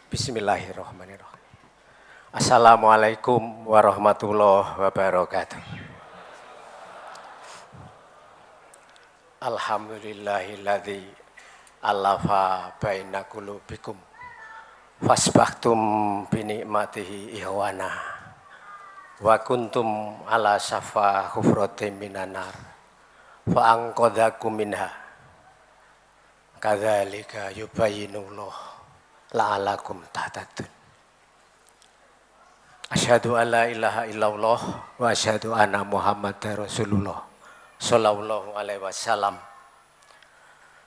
Bismillahirrahmanirrahim. Assalamualaikum warahmatullahi wabarakatuh. Alhamdulillahilladzi alafa baina qulubikum fasbahtum binikmatihi ihwana wa kuntum ala safa hufratin minan nar fa anqadhakum minha kadzalika yubayyinullahu la'alakum tahtadun. Asyhadu an la ilaha illallah wa asyhadu anna Muhammadar Rasulullah sallallahu alaihi wasallam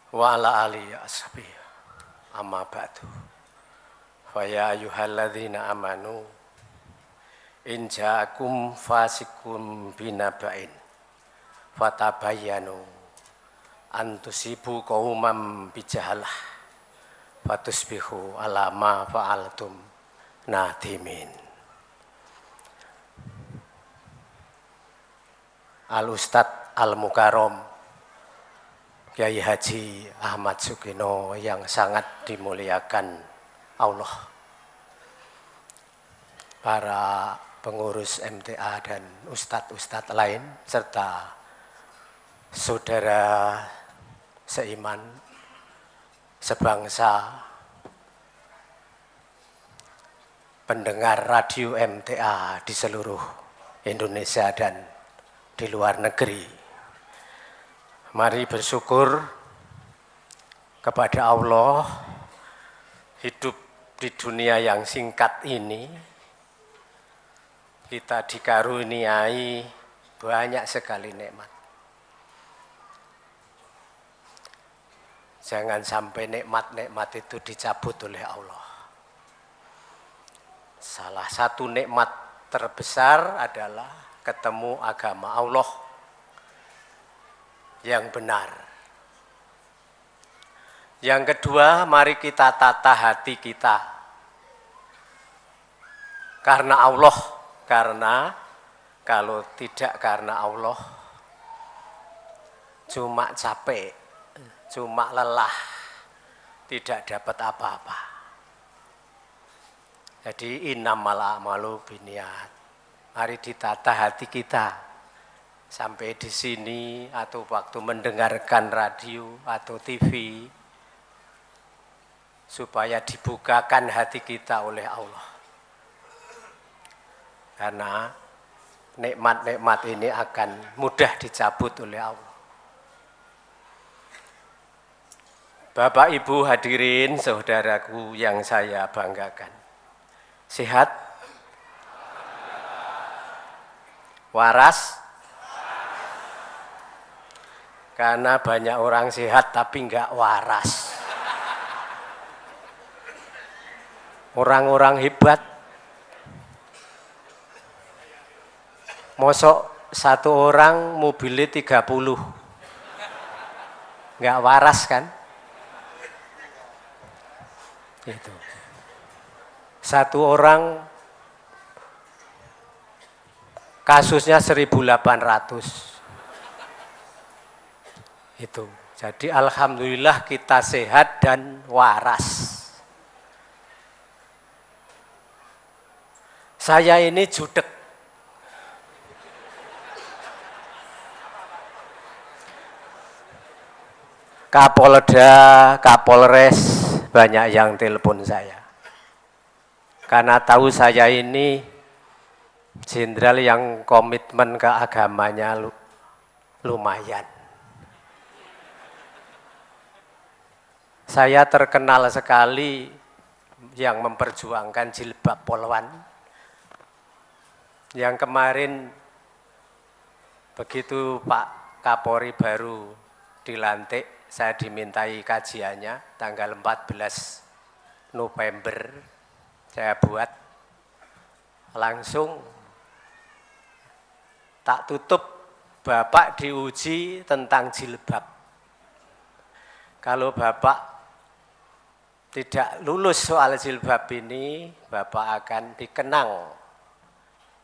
wa ala alihi ashabihi amma ba'du. Fa ya ayyuhalladzina amanu in ja'akum fasiqun binaba'in fatabayyanu an tusibu qauman bijahalah fatusbihu ala ma fa'altum nadimin. Al-Ustadz Al-Mukarram Kyai Haji Ahmad Sugino yang sangat dimuliakan Allah, para pengurus MTA dan ustadz-ustadz lain serta saudara seiman sebangsa, pendengar radio MTA di seluruh Indonesia dan di luar negeri. Mari bersyukur kepada Allah, hidup di dunia yang singkat ini kita dikaruniai banyak sekali nikmat. Jangan sampai nikmat-nikmat itu dicabut oleh Allah. Salah satu nikmat terbesar adalah ketemu agama Allah yang benar. Yang kedua, mari kita tata hati kita. Karena Allah, karena kalau tidak karena Allah, cuma capek, cuma lelah, tidak dapat apa-apa. Jadi innamal a'malu binniyat. Mari ditata hati kita sampai di sini atau waktu mendengarkan radio atau TV, supaya dibukakan hati kita oleh Allah. Karena nikmat-nikmat ini akan mudah dicabut oleh Allah. Bapak Ibu hadirin, saudaraku yang saya banggakan. Sehat? Waras? Karena banyak orang sehat tapi enggak waras. Orang-orang hebat. Mosok satu orang mobilnya 30. Enggak waras kan? Itu. Satu orang kasusnya 1.800. Itu. Jadi alhamdulillah kita sehat dan waras. Saya ini judek. Kapolda, Kapolres banyak yang telepon saya. Karena tahu saya ini jenderal yang komitmen ke agamanya lumayan. Saya terkenal sekali yang memperjuangkan jilbab polwan. Yang kemarin begitu Pak Kapolri baru dilantik, saya dimintai kajiannya tanggal 14 November. Saya buat langsung tak tutup, Bapak diuji tentang jilbab. Kalau Bapak tidak lulus soal jilbab ini, Bapak akan dikenang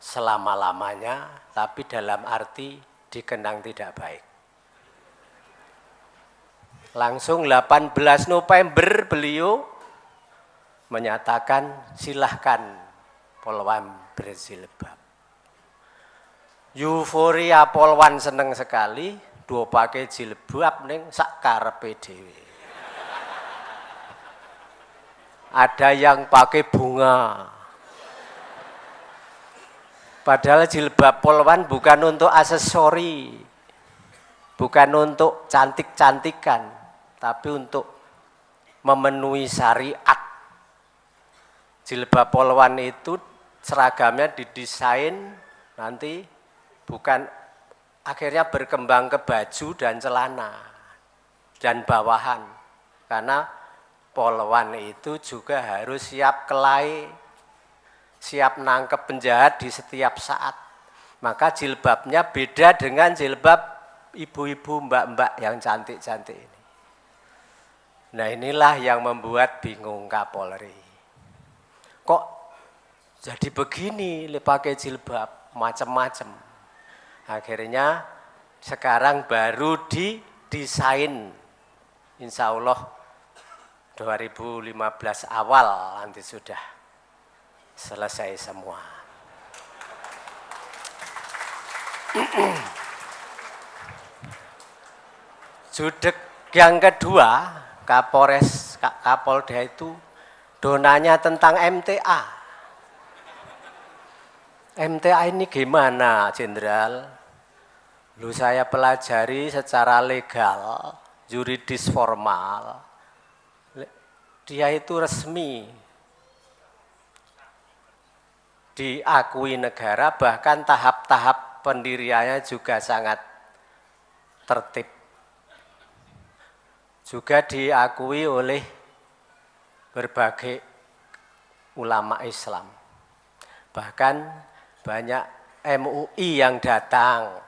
selama-lamanya, tapi dalam arti dikenang tidak baik. Langsung 18 November beliau menyatakan silahkan polwan berjilbab. Euforia polwan seneng sekali, do pakai jilbab ning sak karepe dhewe. Ada yang pakai bunga. Padahal jilbab polwan bukan untuk aksesori, bukan untuk cantik-cantikan, tapi untuk memenuhi syariat. Jilbab polwan itu seragamnya didesain nanti bukan akhirnya berkembang ke baju dan celana dan bawahan. Karena polwan itu juga harus siap kelahi, siap nangkep penjahat di setiap saat. Maka jilbabnya beda dengan jilbab ibu-ibu, mbak-mbak yang cantik-cantik ini. Nah inilah yang membuat bingung Kapolri. Kok jadi begini pakai jilbab, macam-macam. Akhirnya sekarang baru didesain, insya Allah 2015 awal nanti sudah selesai semua. Judek yang kedua, Kapolda itu donanya tentang MTA. MTA ini gimana, Jenderal? Lu saya pelajari secara legal, yuridis formal. Dia itu resmi diakui negara, bahkan tahap-tahap pendiriannya juga sangat tertib. Juga diakui oleh berbagai ulama Islam. Bahkan banyak MUI yang datang,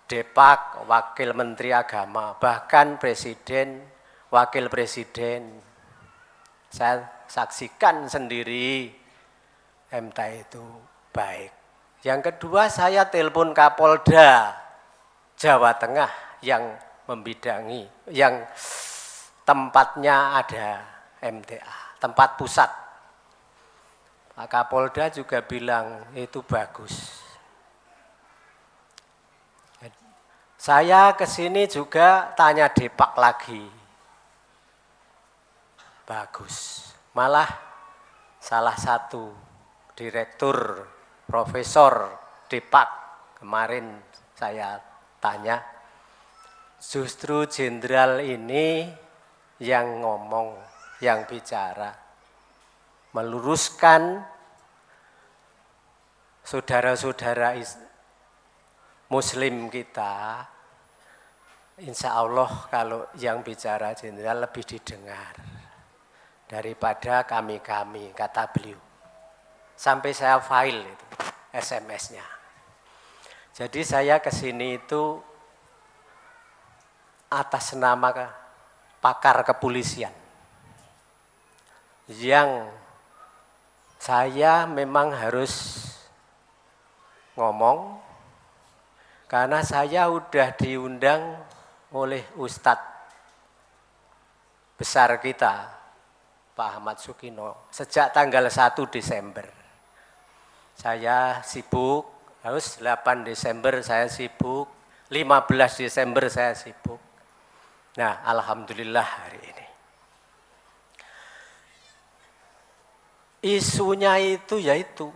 Depak, Wakil Menteri Agama, bahkan Presiden, Wakil Presiden. Saya saksikan sendiri MTA itu baik. Yang kedua saya telepon Kapolda Jawa Tengah yang membidangi, yang tempatnya ada MTA, tempat pusat. Pak Kapolda juga bilang itu bagus. Saya kesini juga tanya Depak lagi. Bagus. Malah salah satu direktur Profesor Depak kemarin saya tanya, justru jenderal ini yang ngomong, yang bicara, meluruskan saudara-saudara Muslim kita. Insya Allah kalau yang bicara jenderal lebih didengar daripada kami-kami, kata beliau. Sampai saya file itu SMS-nya. Jadi saya kesini itu atas nama pakar kepolisian. Yang saya memang harus ngomong karena saya udah diundang oleh Ustadz besar kita, Pak Ahmad Sukino, sejak tanggal 1 Desember. Saya sibuk, harus 8 Desember saya sibuk, 15 Desember saya sibuk. Nah, alhamdulillah hari ini. Isunya itu yaitu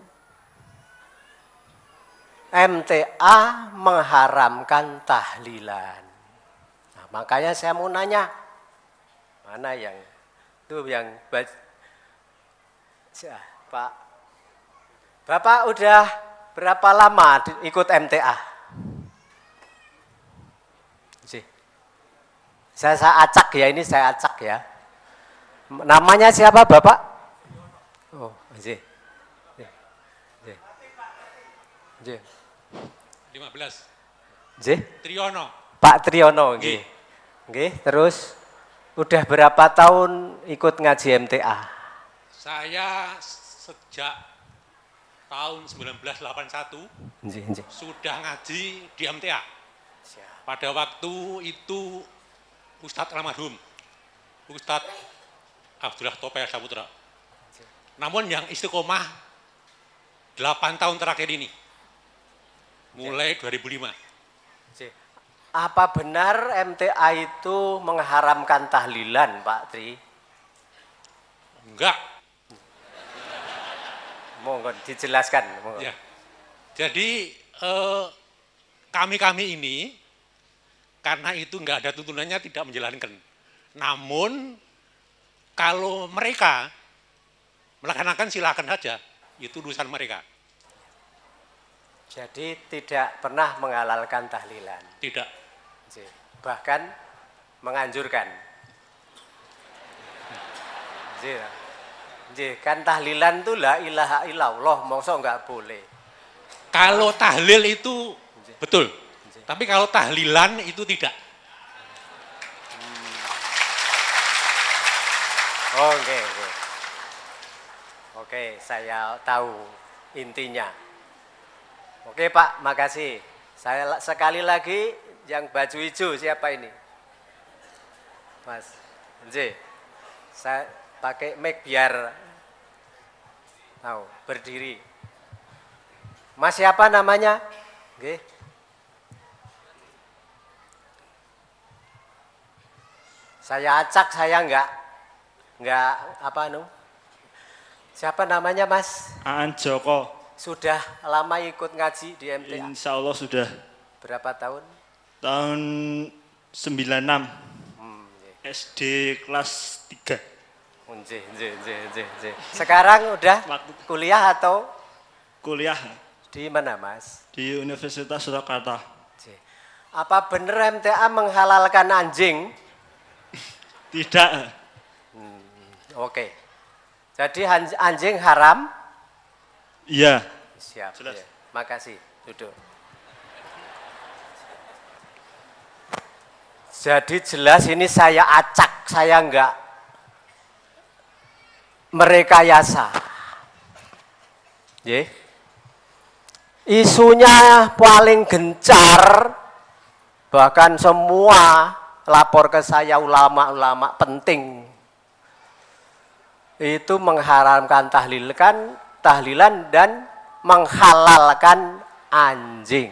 MTA mengharamkan tahlilan. Nah, makanya saya mau nanya, mana yang itu yang Pak, Bapak udah berapa lama ikut MTA? Saya acak ya, ini saya acak ya. Namanya siapa Bapak? Oh, J. 15. J. Triono. Pak Triono, nggih. Nggih, terus udah berapa tahun ikut ngaji MTA? Saya sejak tahun 1981 sudah ngaji di MTA. Pada waktu itu Ustadz almarhum, Ustadz Abdullah Topel Saputra. Namun yang istiqomah 8 tahun terakhir ini, mulai 2005. Apa benar MTA itu mengharamkan tahlilan, Pak Tri? Enggak. Monggo dijelaskan. Monggo. Ya. Jadi kami ini karena itu enggak ada tuntunannya tidak menjalankan. Namun kalau mereka melaksanakan silakan saja, itu urusan mereka. Jadi tidak pernah menghalalkan tahlilan. Tidak. Bahkan menganjurkan. Kan tahlilan itu la ilaha illallah, mongso enggak boleh. Kalau tahlil itu betul, tapi kalau tahlilan itu tidak. Oke, saya tahu intinya. Oke Pak, makasih. Saya sekali lagi yang baju hijau siapa ini? Mas, saya pakai mic biar tahu berdiri. Mas siapa namanya? Oke. Saya acak, saya enggak apa nu? Siapa namanya Mas? Aan Joko. Sudah lama ikut ngaji di MTA? Insya Allah sudah. Berapa tahun? Tahun 96. SD kelas 3. Sekarang udah kuliah atau? Kuliah. Di mana Mas? Di Universitas Surakarta. Apa benar MTA menghalalkan anjing? Tidak. Oke. Jadi anjing haram? Iya. Siap. Jelas. Ya. Makasih. Duduk. Jadi jelas ini saya acak, saya enggak merekayasa. Isunya paling gencar, bahkan semua lapor ke saya ulama-ulama penting. Itu mengharamkan tahlilan dan menghalalkan anjing.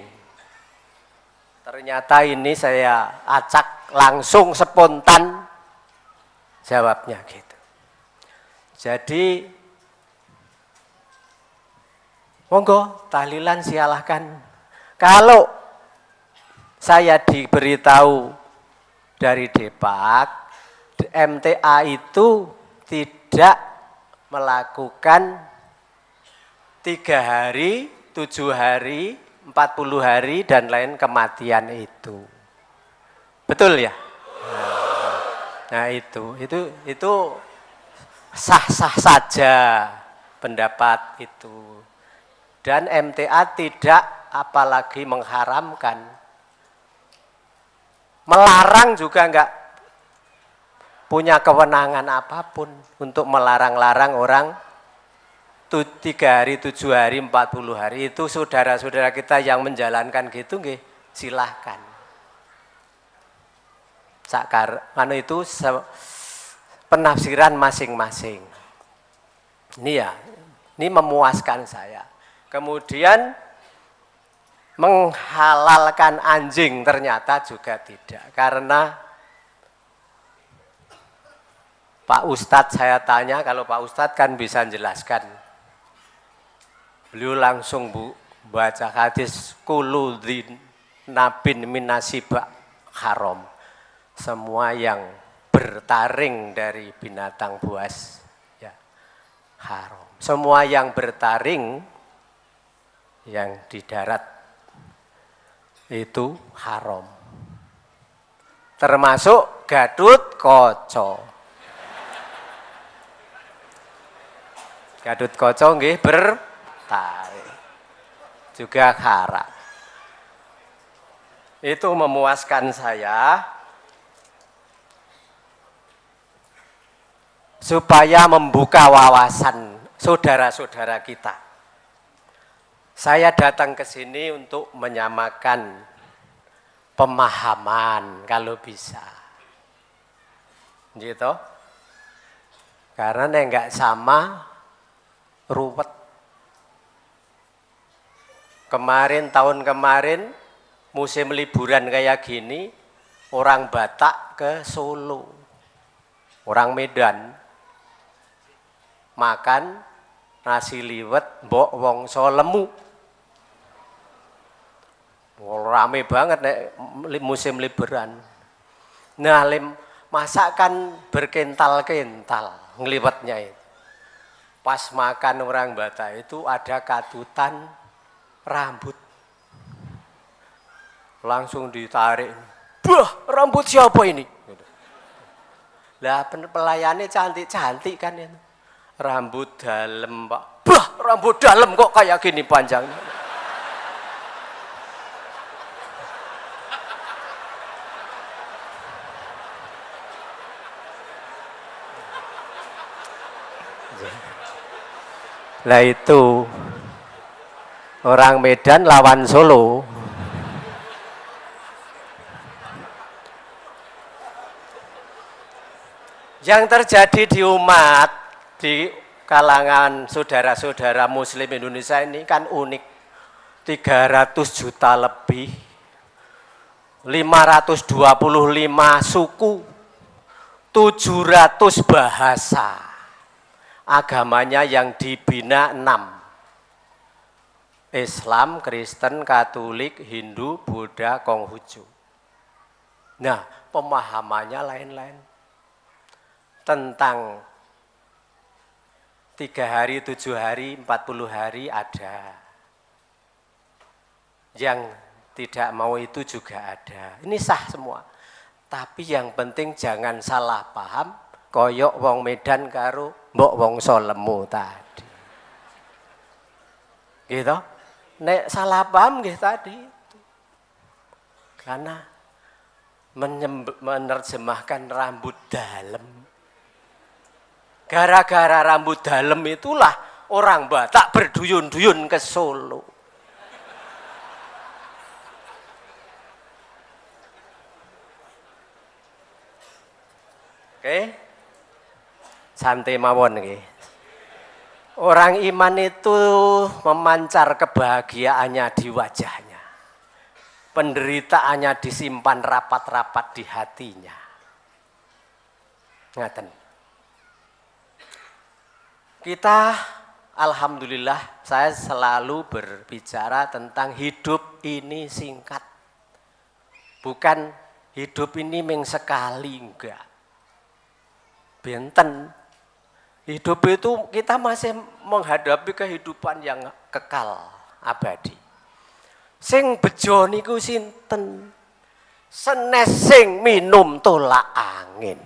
Ternyata ini saya acak langsung spontan jawabnya gitu. Jadi monggo tahlilan silahkan. Kalau saya diberitahu dari Depak, MTA itu tidak melakukan 3 hari, 7 hari, 40 hari dan lain kematian itu. Betul ya? Nah itu sah-sah saja pendapat itu. Dan MTA tidak apalagi mengharamkan. Melarang juga enggak punya kewenangan apapun untuk melarang-larang orang 3 hari, 7 hari, 40 hari. Itu saudara-saudara kita yang menjalankan gitu nggih, silahkan. Itu penafsiran masing-masing. Ini ya, ini memuaskan saya. Kemudian menghalalkan anjing ternyata juga tidak. Karena Pak Ustadz saya tanya, kalau Pak Ustadz kan bisa menjelaskan. Beliau langsung baca hadis kuludhin nabin minasibak haram. Semua yang bertaring dari binatang buas ya haram. Semua yang bertaring yang di darat itu haram. Termasuk Gadut Kaca. Gadut Kaca nggih bertaring. Juga haram. Itu memuaskan saya. Supaya membuka wawasan saudara-saudara kita. Saya datang ke sini untuk menyamakan pemahaman kalau bisa. Gitu. Karena enggak sama ruwet. Tahun kemarin musim liburan kayak gini, orang Batak ke Solo, orang Medan makan nasi liwet mbok wongso lemu. Rame banget nek musim liburan. Nah, masakan berkental-kental ngliwetnya itu. Pas makan orang Batak itu ada katutan rambut. Langsung ditarik. Bah, rambut siapa ini? Lah pelayannya cantik-cantik kan itu. Rambut dalam, Pak. Bah, rambut dalam kok kayak gini panjangnya. Lah itu orang Medan lawan Solo. Yang terjadi di umat, di kalangan saudara-saudara Muslim Indonesia ini kan unik. 300 juta lebih, 525 suku, 700 bahasa. Agamanya yang dibina 6. Islam, Kristen, Katolik, Hindu, Buddha, Konghucu. Nah, pemahamannya lain-lain. Tentang 3 hari, 7 hari, 40 hari ada. Yang tidak mau itu juga ada. Ini sah semua. Tapi yang penting jangan salah paham, koyok wong Medan karo mbok wongso lemu tadi. Gitu. Nek salah paham nggih tadi. Karena menerjemahkan rambut dalam. Gara-gara rambut dalam itulah orang Batak berduyun-duyun ke Solo. Oke? Santai mawon nggih. Orang iman itu memancar kebahagiaannya di wajahnya. Penderitaannya disimpan rapat-rapat di hatinya. Ngaten. Kita alhamdulillah saya selalu berbicara tentang hidup ini singkat. Bukan hidup ini ming sekali, enggak. Benten. Hidup itu kita masih menghadapi kehidupan yang kekal, abadi. Sing bejo niku sinten? Senes sing minum tolak angin.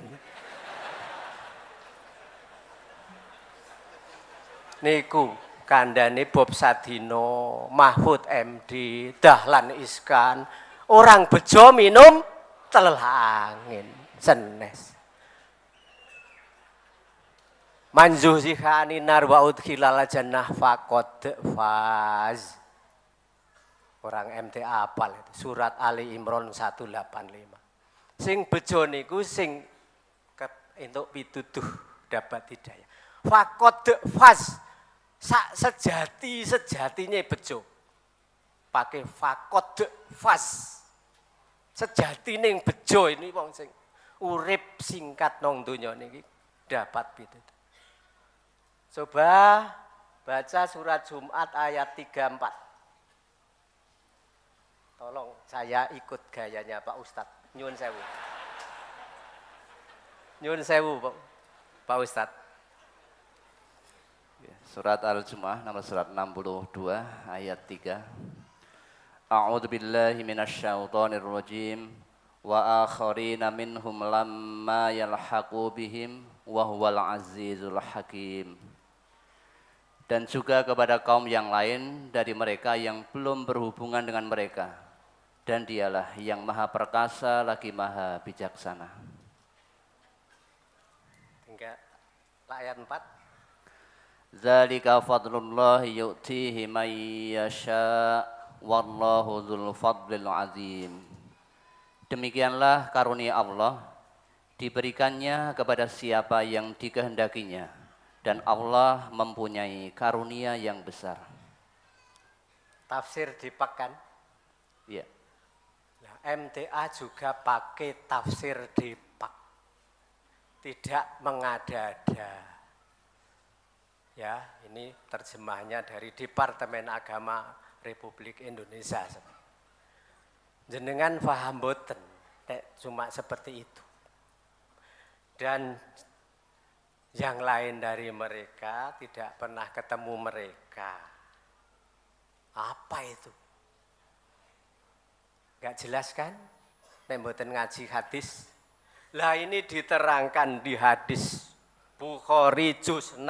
Niku kandhane Bob Sadino, Mahfud MD, Dahlan Iskan, orang bejo minum tolak angin, senes. Manzuh zihani narwa udkhilal jannah faqad faz. Orang MTA apal itu. Surat Ali Imran 185. Sing bejo niku sing entuk pituduh dapat hidayah. Faqad faz. Sak sejatinya bejo. Pakai faqad faz. Sejatine bejo ini wong sing urip singkat nang donya niki dapat pituduh. Coba baca surat Jumat ayat 34. Tolong saya ikut gayanya Pak Ustadz. Nyun sewu. Nyun sewu Pak Ustadz. Surat Al-Jumu'ah nomor surat 62 ayat 3. A'udzu billahi minasyaitonir rajim wa akharina minhum lamma yalhaqu bihim wa huwal azizul hakim. Dan juga kepada kaum yang lain dari mereka yang belum berhubungan dengan mereka. Dan dialah yang maha perkasa lagi maha bijaksana. Tinggal ayat 4. Zalika fadlullahi yu'tihi man yasha' wallahu dzul fadlil azim. Demikianlah karunia Allah diberikannya kepada siapa yang dikehendakinya. dan Allah mempunyai karunia yang besar. Tafsir Dipak kan? Ya. Nah, MTA juga pakai tafsir Dipak. Tidak mengada-ada. Ya, ini terjemahnya dari Departemen Agama Republik Indonesia. Jenengan paham boten, cuma seperti itu. Dan yang lain dari mereka tidak pernah ketemu mereka. Apa itu? Gak jelas kan? Nek mboten ngaji hadis. Lah ini diterangkan di hadis Bukhari juz 6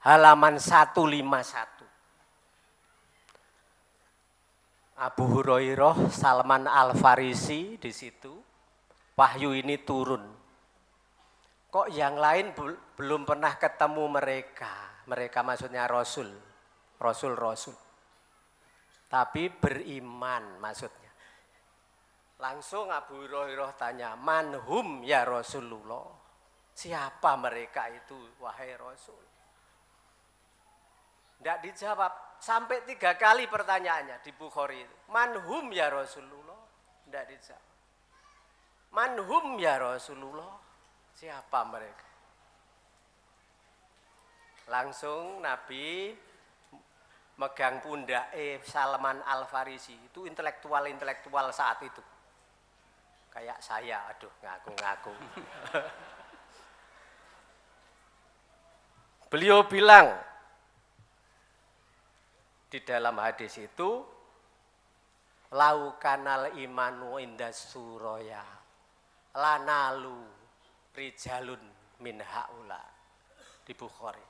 halaman 151. Abu Hurairah, Salman Al-Farisi di situ, wahyu ini turun. Kok yang lain belum pernah ketemu mereka? Mereka maksudnya Rasul. Tapi beriman maksudnya. Langsung Abu Hurairah tanya, manhum ya Rasulullah? Siapa mereka itu wahai Rasul? Tidak dijawab. Sampai 3 kali pertanyaannya di Bukhari itu. Manhum ya Rasulullah? Tidak dijawab. Manhum ya Rasulullah? Siapa mereka? Langsung Nabi megang pundak Salman Al-Farisi. Itu intelektual saat itu. Kayak saya, aduh ngaku-ngaku. Beliau bilang di dalam hadis itu, laukanal imanu indas suraya lanalu rijalun min haula di Bukhari.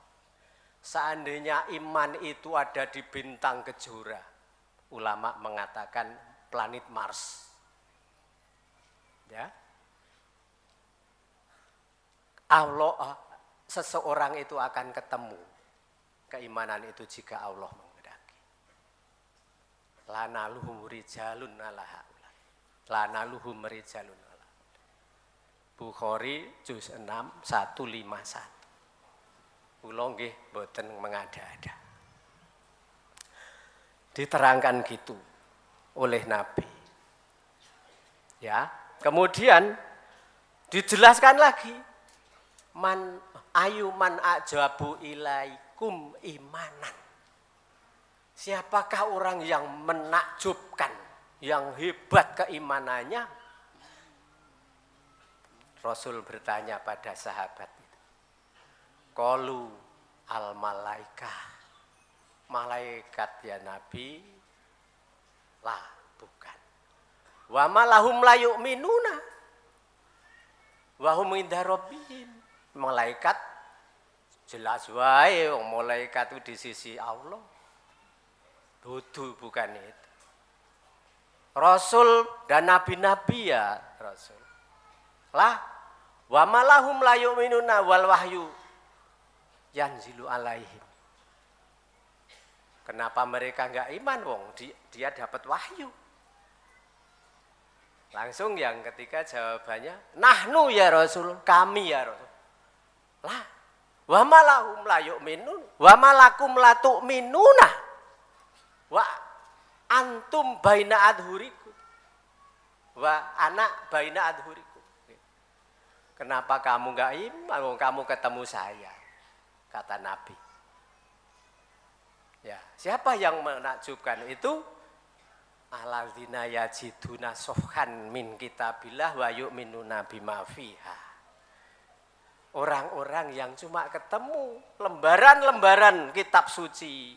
Seandainya iman itu ada di bintang kejora, ulama mengatakan planet Mars. Ya. Allah, seseorang itu akan ketemu keimanan itu jika Allah menghendaki. Lanaluhum rijalun ala haula. Lanaluhum rijalun ala. Bukhari juz 6 151. Kula nggih mboten mengada-ada. Diterangkan gitu oleh Nabi. Ya, kemudian dijelaskan lagi. Man ajabu ilaikum imanan. Siapakah orang yang menakjubkan, yang hebat keimanannya? Rasul bertanya pada sahabat itu. Qalu al malaikah. Malaikat ya Nabi? Lah, bukan. Wa malahum la yu'minuna. Wa hum inda rabbihim. Malaikat jelas wae malaikat itu di sisi Allah. Dudu bukan itu. Rasul dan nabi-nabi ya Rasul. Lah wa malahum la yu'minuna wal wahyu yanzilu alaihim. Kenapa mereka enggak iman wong dia dapat wahyu? Langsung yang ketiga jawabannya nahnu ya Rasul, kami ya Rasul. Lah wa malahum la yu'minun wa malakum la tu'minuna wa antum baina adhurikum wa anak baina adhurikum. Kenapa kamu enggak iman? Kamu ketemu saya, kata Nabi. Ya, siapa yang menakjubkan itu? Alladzina yajiduna sofhan min kitabillah wa yu'minuna bima fiha. Orang-orang yang cuma ketemu lembaran-lembaran kitab suci,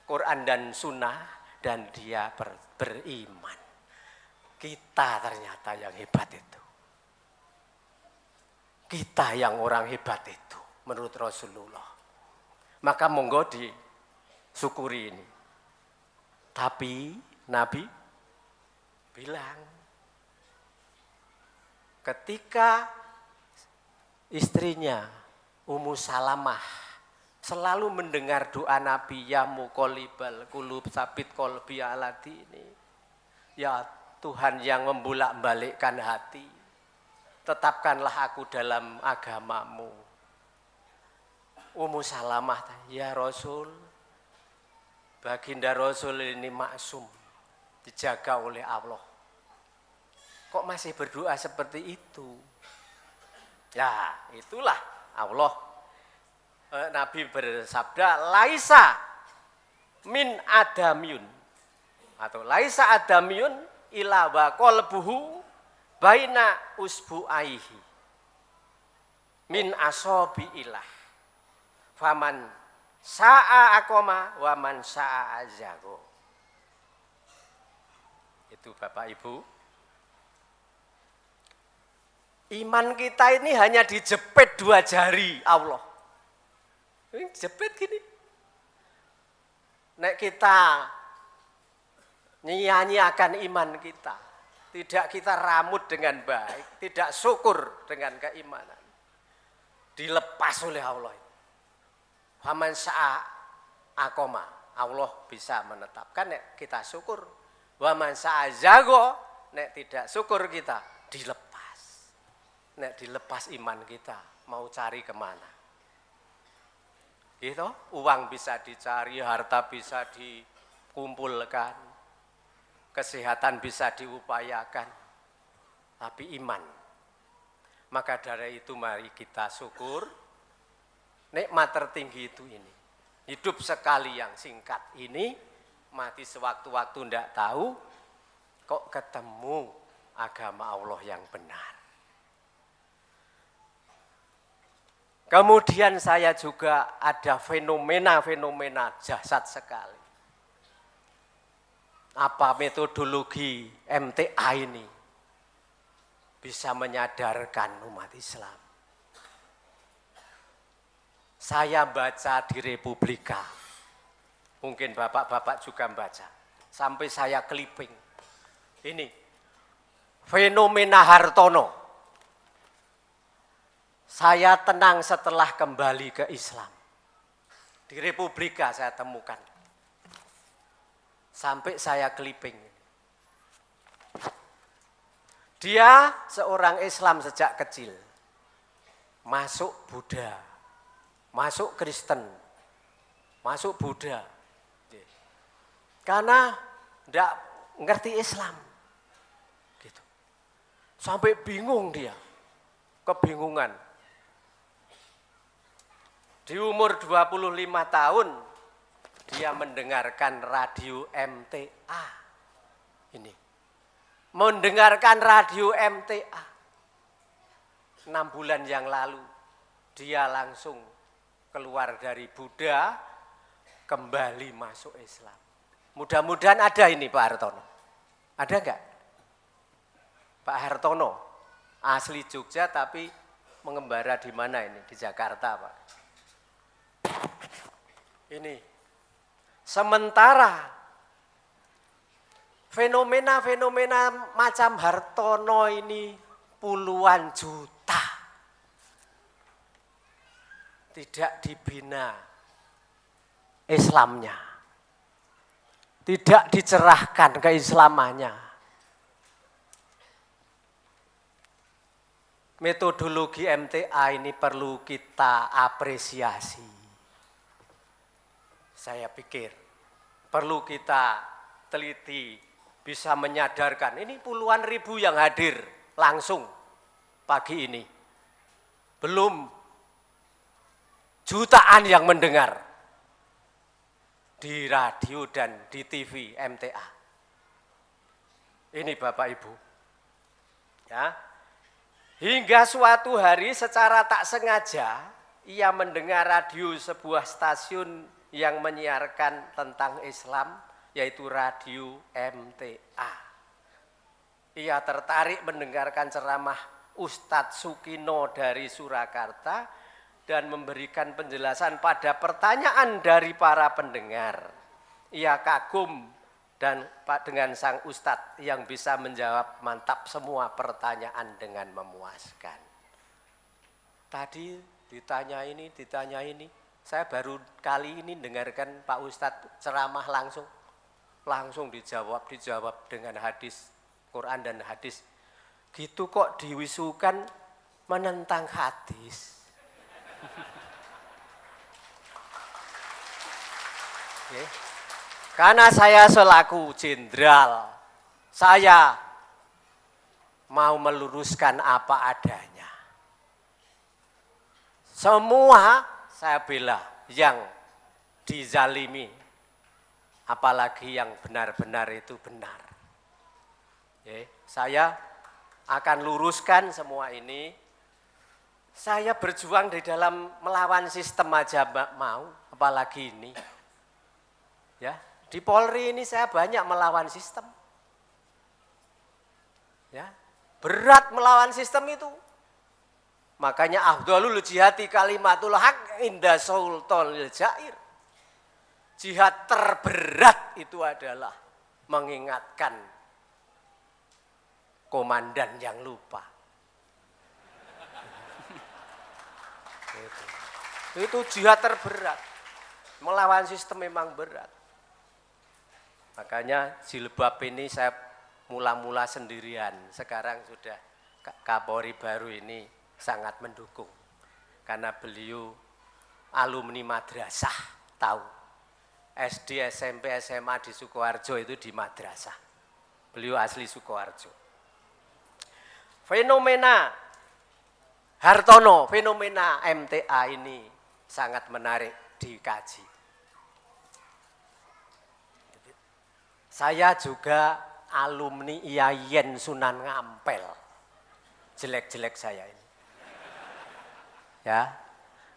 Quran dan Sunnah, dan dia beriman. Kita ternyata yang hebat itu. Kita yang orang hebat itu, menurut Rasulullah. Maka monggo disyukuri ini. Tapi Nabi bilang, ketika istrinya Ummu Salamah selalu mendengar doa Nabi, ya muqallibal qulub tsabit qalbi ala dini. Ya Tuhan yang membolak-balikkan hati, tetapkanlah aku dalam agamamu. Ummu Salamah, ya Rasul, baginda Rasul ini maksum, dijaga oleh Allah. Kok masih berdoa seperti itu? Ya, itulah Allah. Nabi bersabda, laisa min adamyun, atau laisa adamyun ila wa qalbuhu baina usbu'aihi min asobi ilah. Faman sa'a akoma wa man sa'a azago. Itu Bapak Ibu. Iman kita ini hanya dijepit 2 jari Allah. Ini jepit gini. Nek kita nyanyiakan iman kita, tidak kita ramut dengan baik, tidak syukur dengan keimanan, dilepas oleh Allah. Faman sa'a akoma, Allah bisa menetapkan nek kita syukur. Wa man sa'a zago, nek tidak syukur kita dilepas. Nek dilepas iman kita, mau cari kemana? Gitu, uang bisa dicari, harta bisa dikumpulkan, kesehatan bisa diupayakan, tapi iman. Maka dari itu mari kita syukur. Nikmat tertinggi itu ini. Hidup sekali yang singkat ini, mati sewaktu-waktu tidak tahu, kok ketemu agama Allah yang benar. Kemudian saya juga ada fenomena-fenomena dahsyat sekali. Apa metodologi MTA ini bisa menyadarkan umat Islam? Saya baca di Republika, mungkin bapak-bapak juga baca, sampai saya keliping. Ini, fenomena Hartono. Saya tenang setelah kembali ke Islam. Di Republika saya temukan. Sampai saya keliping. Dia seorang Islam sejak kecil. Masuk Buddha. Masuk Kristen, masuk Buddha, karena tidak ngerti Islam, gitu. Sampai bingung dia, kebingungan. Di umur 25 tahun, dia mendengarkan radio MTA. Ini, mendengarkan radio MTA. 6 bulan yang lalu, dia langsung keluar dari Buddha, kembali masuk Islam. Mudah-mudahan ada ini Pak Hartono. Ada enggak? Pak Hartono, asli Jogja tapi mengembara di mana ini? Di Jakarta Pak. Ini. Sementara fenomena-fenomena macam Hartono ini puluhan juta. Tidak dibina Islamnya, tidak dicerahkan keislamannya. Metodologi MTA ini perlu kita apresiasi. Saya pikir perlu kita teliti, bisa menyadarkan. Ini puluhan ribu yang hadir langsung pagi ini. Belum jutaan yang mendengar di radio dan di TV MTA. Ini Bapak Ibu. Ya. Hingga suatu hari secara tak sengaja ia mendengar radio sebuah stasiun yang menyiarkan tentang Islam, yaitu radio MTA. Ia tertarik mendengarkan ceramah Ustadz Sukino dari Surakarta dan memberikan penjelasan pada pertanyaan dari para pendengar. Ia kagum dan dengan sang ustadz yang bisa menjawab mantap semua pertanyaan dengan memuaskan. Tadi ditanya ini. Saya baru kali ini dengarkan Pak Ustadz ceramah langsung dijawab dengan hadis Quran dan hadis. Gitu kok diwisukan menentang hadis. Oke. Karena saya selaku jenderal, saya mau meluruskan apa adanya. Semua saya bela yang dizalimi, apalagi yang benar-benar itu benar. Oke. Saya akan luruskan semua ini. Saya berjuang di dalam melawan sistem aja mau, apalagi ini. Ya, di Polri ini saya banyak melawan sistem. Ya, berat melawan sistem itu. Makanya afdhalul jihati kalimatul haq inda sultanil jair. Jihad terberat itu adalah mengingatkan komandan yang lupa. Itu jihad terberat. Melawan sistem memang berat. Makanya jilbab ini saya mula-mula sendirian. Sekarang sudah Kapolri baru ini sangat mendukung. Karena beliau alumni madrasah, tahu. SD, SMP, SMA di Sukoharjo itu di madrasah. Beliau asli Sukoharjo. Fenomena Hartono, fenomena MTA ini sangat menarik dikaji. Saya juga alumni IAIN Sunan Ngampel. Jelek-jelek saya ini. Ya.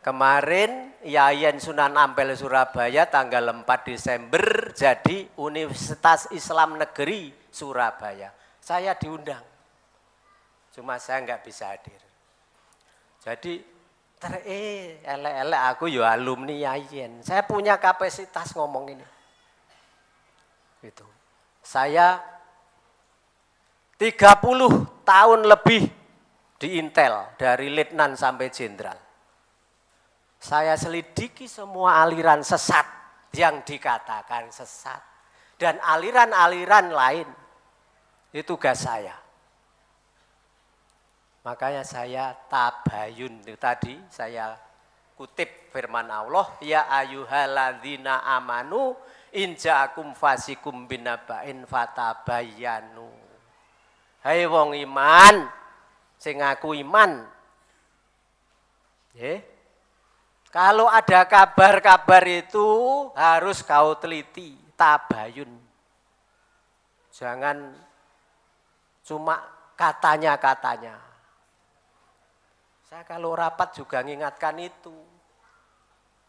Kemarin IAIN Sunan Ampel Surabaya tanggal 4 Desember jadi Universitas Islam Negeri Surabaya. Saya diundang. Cuma saya nggak bisa hadir. Jadi elek-elek aku ya alumni IAIN. Saya punya kapasitas ngomong ini. Itu. Saya 30 tahun lebih di Intel dari letnan sampai jenderal. Saya selidiki semua aliran sesat yang dikatakan sesat dan aliran-aliran lain. Itu tugas saya. Makanya saya tabayun itu tadi saya kutip firman Allah, ya ayyuhalladzina amanu in ja'akum fasikum binaba'in fatabayyanu. Hai wong iman, sing ngaku iman. Kalau ada kabar-kabar itu harus kau teliti, tabayun. Jangan cuma katanya-katanya. Saya kalau rapat juga mengingatkan itu.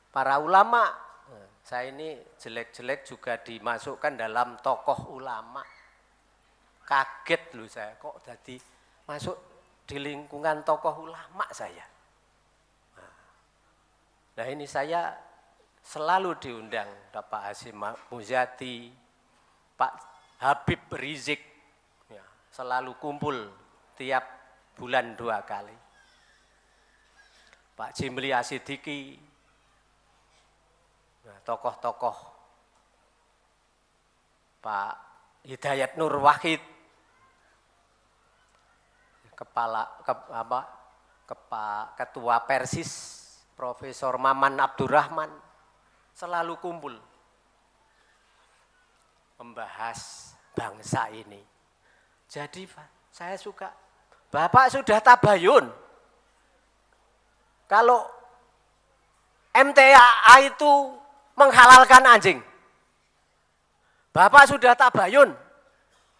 Para ulama, saya ini jelek-jelek juga dimasukkan dalam tokoh ulama. Kaget loh saya, kok jadi masuk di lingkungan tokoh ulama saya. Nah ini saya selalu diundang Pak Hasyim Muzadi, Pak Habib Rizik, ya, selalu kumpul tiap bulan 2 kali. Pak Jimli Asidiki, nah, tokoh-tokoh, Pak Hidayat Nur Wahid, Ketua Persis, Profesor Maman Abdurrahman, selalu kumpul membahas bangsa ini. Jadi saya suka, Bapak sudah tabayun. Kalau MTA itu menghalalkan anjing. Bapak sudah tabayun.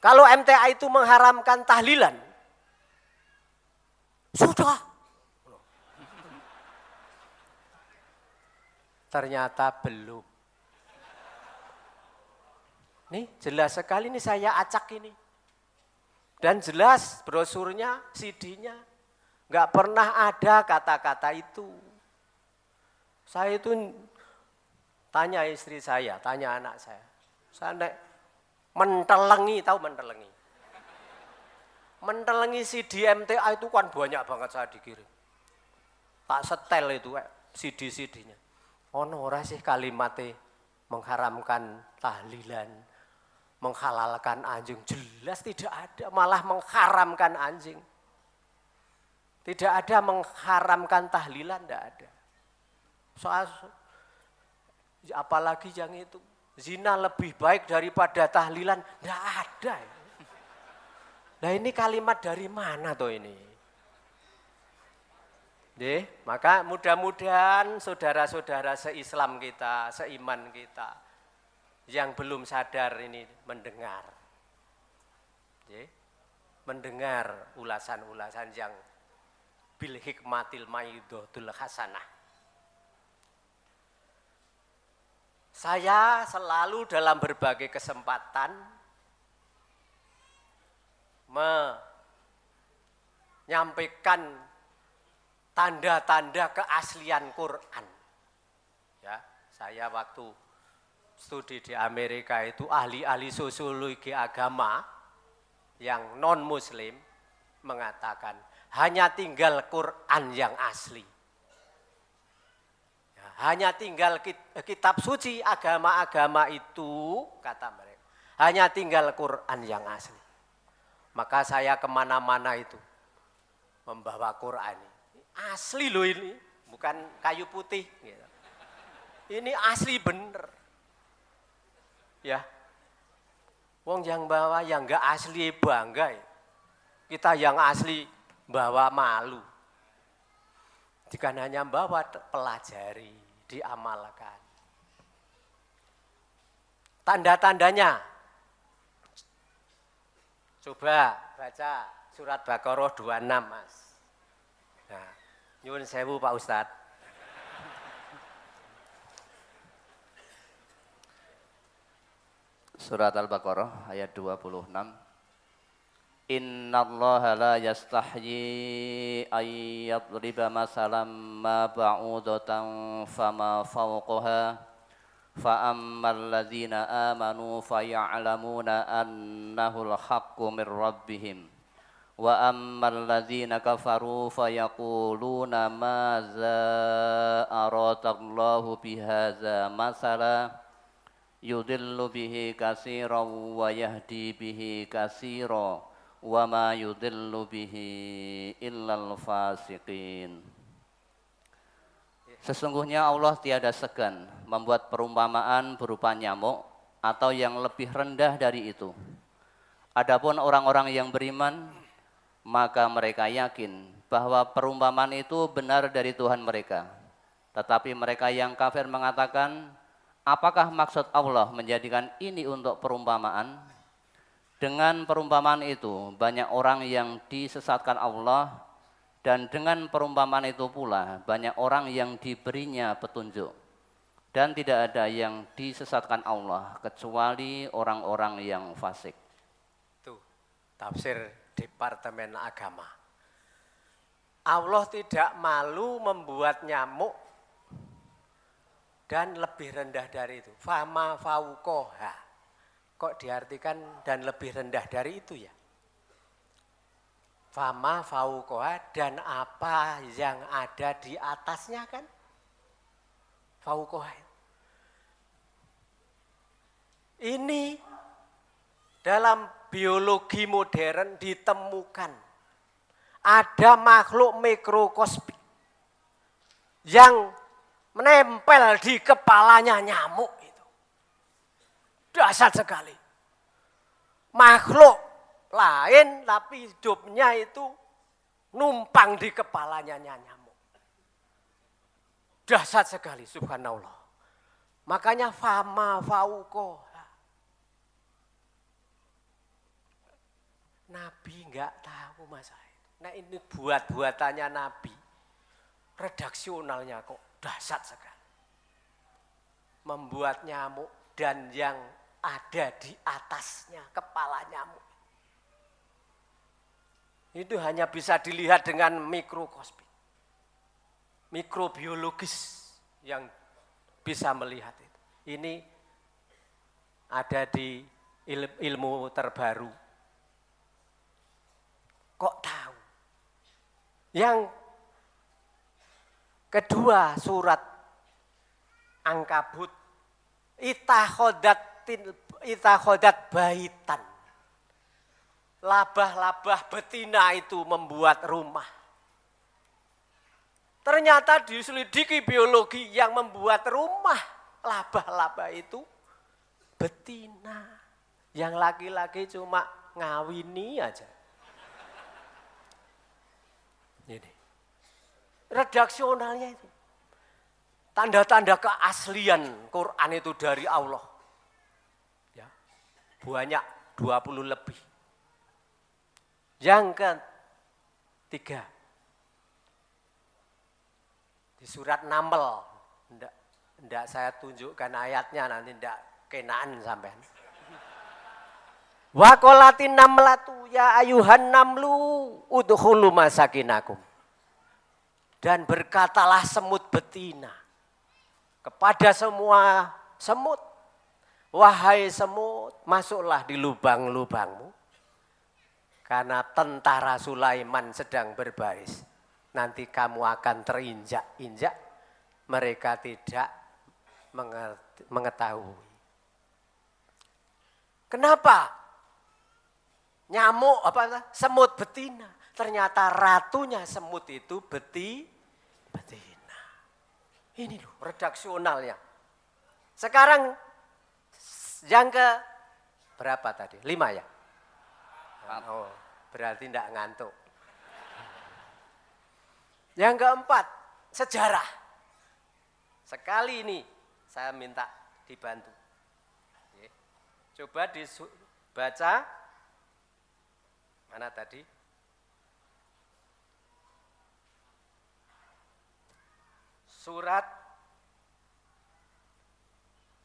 Kalau MTA itu mengharamkan tahlilan. Sudah. Ternyata belum. Nih jelas sekali nih saya acak ini. Dan jelas brosurnya, CD-nya. Nggak pernah ada kata-kata itu. Saya itu tanya istri saya, tanya anak saya. Saya mentelengi, tahu mentelengi? Mentelengi CD MTA itu kan banyak banget saya dikirim. Tak setel itu CD-CD-nya. Ono ora sih kalimatnya mengharamkan tahlilan, menghalalkan anjing. Jelas tidak ada, malah mengharamkan anjing. Tidak ada mengharamkan tahlilan, tidak ada. Soal apalagi yang itu Zina lebih baik daripada tahlilan, enggak ada. Nah ini kalimat dari mana toh ini? Maka mudah-mudahan saudara-saudara se-Islam kita, seiman kita, yang belum sadar ini mendengar. Mendengar ulasan-ulasan yang bil hikmatil maidotul hasanah. Saya selalu dalam berbagai kesempatan menyampaikan tanda-tanda keaslian Quran. Ya, saya waktu studi di Amerika itu ahli-ahli sosiologi agama yang non-muslim mengatakan hanya tinggal Quran yang asli. Ya, hanya tinggal kitab suci agama-agama itu, kata mereka, hanya tinggal Quran yang asli. Maka saya kemana-mana itu membawa Quran ini. Asli loh ini, bukan kayu putih. Gitu. Ini asli bener. Ya, wong yang bawa yang enggak asli bangga. Kita yang asli bawa malu. Jika hanya bawa pelajari, diamalkan. Tanda-tandanya. Coba baca surat Baqarah 26, Mas. Nah, nyuwun sewu Pak Ustadz. Surat Al-Baqarah ayat 26. Innallaha la yastahyi ay yadriba masalan ma ba'udatan fama fawqaha fa ammal ladzina amanu faya'lamuna annahul haqqu mir rabbihim wa ammal ladzina kafaru fayaquluna madza aradallahu bihadza masala yudillu bihi katsiran wa yahdi bihi katsiran wa ma yudillu bihi illal fasiqin. Sesungguhnya Allah tiada segan membuat perumpamaan berupa nyamuk atau yang lebih rendah dari itu. Adapun orang-orang yang beriman, maka mereka yakin bahwa perumpamaan itu benar dari Tuhan mereka. Tetapi mereka yang kafir mengatakan, apakah maksud Allah menjadikan ini untuk perumpamaan? Dengan perumpamaan itu banyak orang yang disesatkan Allah, dan dengan perumpamaan itu pula banyak orang yang diberinya petunjuk. Dan tidak ada yang disesatkan Allah kecuali orang-orang yang fasik. Tuh, tafsir Departemen Agama. Allah tidak malu membuat nyamuk dan lebih rendah dari itu. Fama fauqoha. Kok diartikan dan lebih rendah dari itu ya? Fama fauqoha, dan apa yang ada di atasnya kan? Fauqoha. Ini dalam biologi modern ditemukan ada makhluk mikroskopik yang menempel di kepalanya nyamuk itu. Dahsyat sekali. Makhluk lain tapi hidupnya itu numpang di kepalanya nyamuk. Dahsyat sekali, subhanallah. Makanya fama fauqoha. Nabi enggak tahu masalah itu. Nah ini buat-buatannya Nabi. Redaksionalnya kok dahsyat sekali. Membuat nyamuk dan yang ada di atasnya, kepala nyamuk. Itu hanya bisa dilihat dengan mikroskopik. Mikrobiologis yang bisa melihat itu. Ini ada di ilmu terbaru. Kok tahu? Yang kedua surat Ankabut, itakhodat baitan. Labah-labah betina itu membuat rumah. Ternyata diselidiki biologi yang membuat rumah labah-labah itu betina. Yang laki-laki cuma ngawini aja. Ini. Redaksionalnya itu. Tanda-tanda keaslian Quran itu dari Allah. Ya. Banyak 20 lebih. Yang ketiga. Di surat Naml. Enggak saya tunjukkan ayatnya nanti enggak kenaan sampean. Wa qalatin namlatu ya ayuhan namlu udkhulu masakinakum. Dan berkatalah semut betina kepada semua semut, wahai semut, masuklah di lubang-lubangmu. Karena tentara Sulaiman sedang berbaris. Nanti kamu akan terinjak-injak, mereka tidak mengetahui. Kenapa? Nyamuk semut betina. Ternyata ratunya semut itu betina. Ini loh redaksionalnya. Sekarang yang ke berapa tadi? 5 ya? Oh, berarti tidak ngantuk. Yang keempat, sejarah. Sekali ini saya minta dibantu. Coba dibaca. Mana tadi? Surat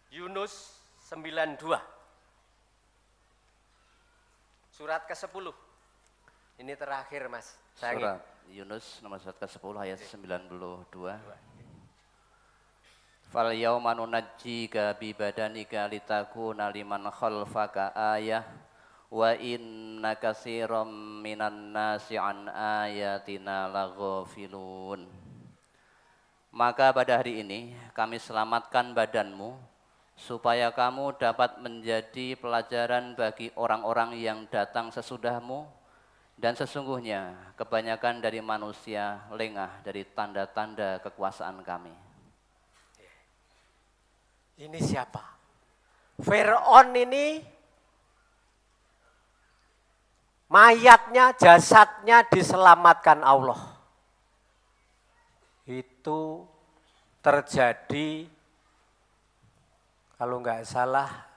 Yunus 92. Surat ke-10. Ini terakhir Mas. Surat Yunus nomor surat ke-10 ayat 92. Fal yauma nunajjika bi badanika litakuna liman khalfaka ayah wa inna katsiran minan nasi an ayatina laghafilun. Maka pada hari ini kami selamatkan badanmu supaya kamu dapat menjadi pelajaran bagi orang-orang yang datang sesudahmu, dan sesungguhnya kebanyakan dari manusia lengah dari tanda-tanda kekuasaan kami. Ini siapa? Fir'aun ini mayatnya, jasadnya diselamatkan Allah. Itu terjadi kalau enggak salah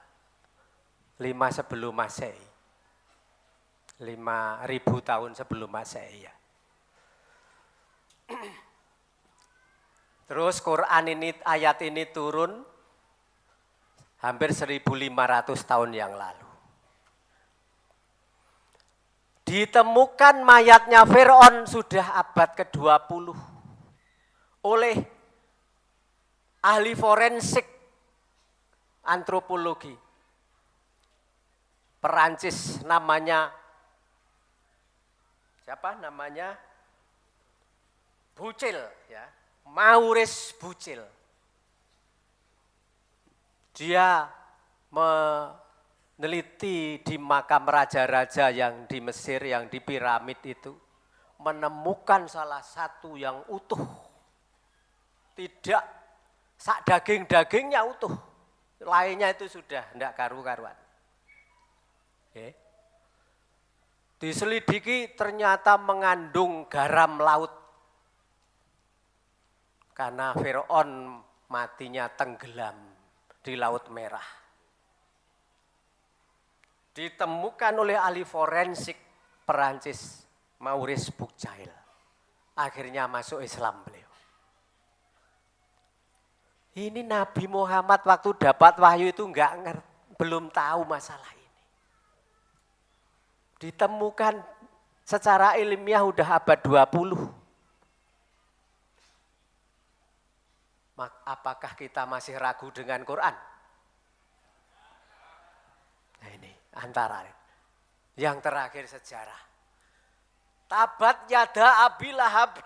5 sebelum Masehi. 5.000 tahun sebelum Masehi ya. Terus Quran ini, ayat ini turun hampir 1.500 tahun yang lalu. Ditemukan mayatnya Fir'aun sudah abad ke-20 oleh ahli forensik antropologi Perancis, namanya siapa namanya? Bucil ya, Maurice Bucil. Dia meneliti di makam raja-raja yang di Mesir, yang di piramid itu, menemukan salah satu yang utuh. Tidak sak daging-dagingnya utuh. Lainnya itu sudah tidak karu-karuan. Okay. Diselidiki ternyata mengandung garam laut. Karena Fir'aun matinya tenggelam di Laut Merah. Ditemukan oleh ahli forensik Perancis, Maurice Bucil. Akhirnya masuk Islam beliau. Ini Nabi Muhammad waktu dapat wahyu itu belum tahu masalah ini. Ditemukan secara ilmiah udah abad 20. Apakah kita masih ragu dengan Quran? Nah ini antara. Yang terakhir sejarah. Tabat yada Abi Lahab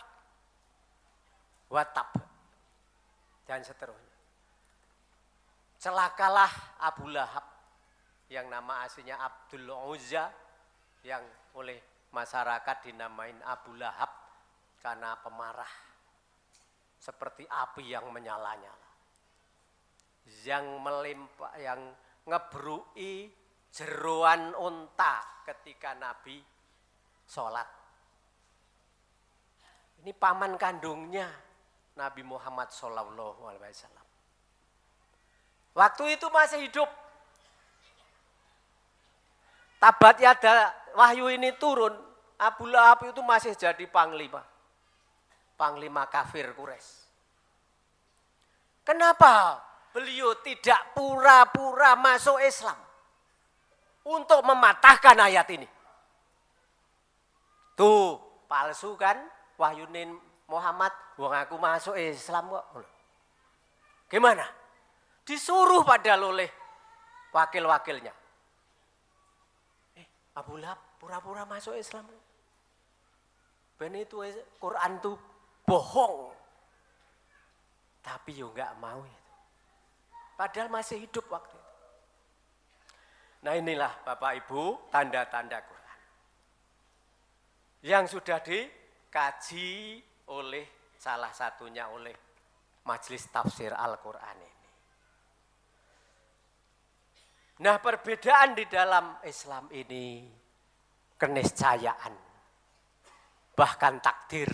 wa tab. Dan seterusnya. Celakalah Abu Lahab yang nama aslinya Abdul Uzza, yang oleh masyarakat dinamain Abu Lahab karena pemarah. Seperti api yang menyala-nyala. Yang ngebruki jeroan unta ketika Nabi sholat. Ini paman kandungnya Nabi Muhammad SAW. Waktu itu masih hidup. Tabat yada wahyu ini turun, Abu Lahab itu masih jadi panglima. Panglima kafir Quraisy. Kenapa beliau tidak pura-pura masuk Islam untuk mematahkan ayat ini? Tuh, palsu kan? Wahyunin Muhammad, wong aku masuk Islam kok. Gimana? Disuruh padahal oleh wakil-wakilnya. Abu Lahab pura-pura masuk Islam. Ben itu Quran itu bohong. Tapi yo enggak mau itu. Padahal masih hidup waktu itu. Nah inilah Bapak Ibu tanda-tanda Quran. Yang sudah dikaji oleh salah satunya oleh Majelis Tafsir Al-Quran ini. Nah perbedaan di dalam Islam ini keniscayaan, bahkan takdir.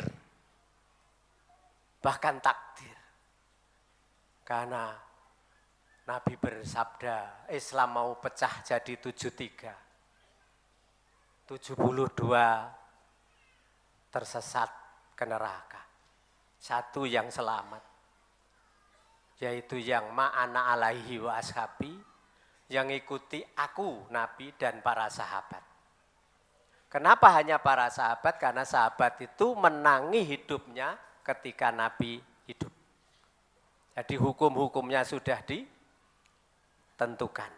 Karena Nabi bersabda Islam mau pecah jadi 73. 72 tersesat ke neraka. Satu yang selamat, yaitu yang ma'ana alaihi wa ashabi, yang ikuti aku, Nabi dan para sahabat. Kenapa hanya para sahabat? Karena sahabat itu menangi hidupnya ketika Nabi hidup. Jadi hukum-hukumnya sudah ditentukan.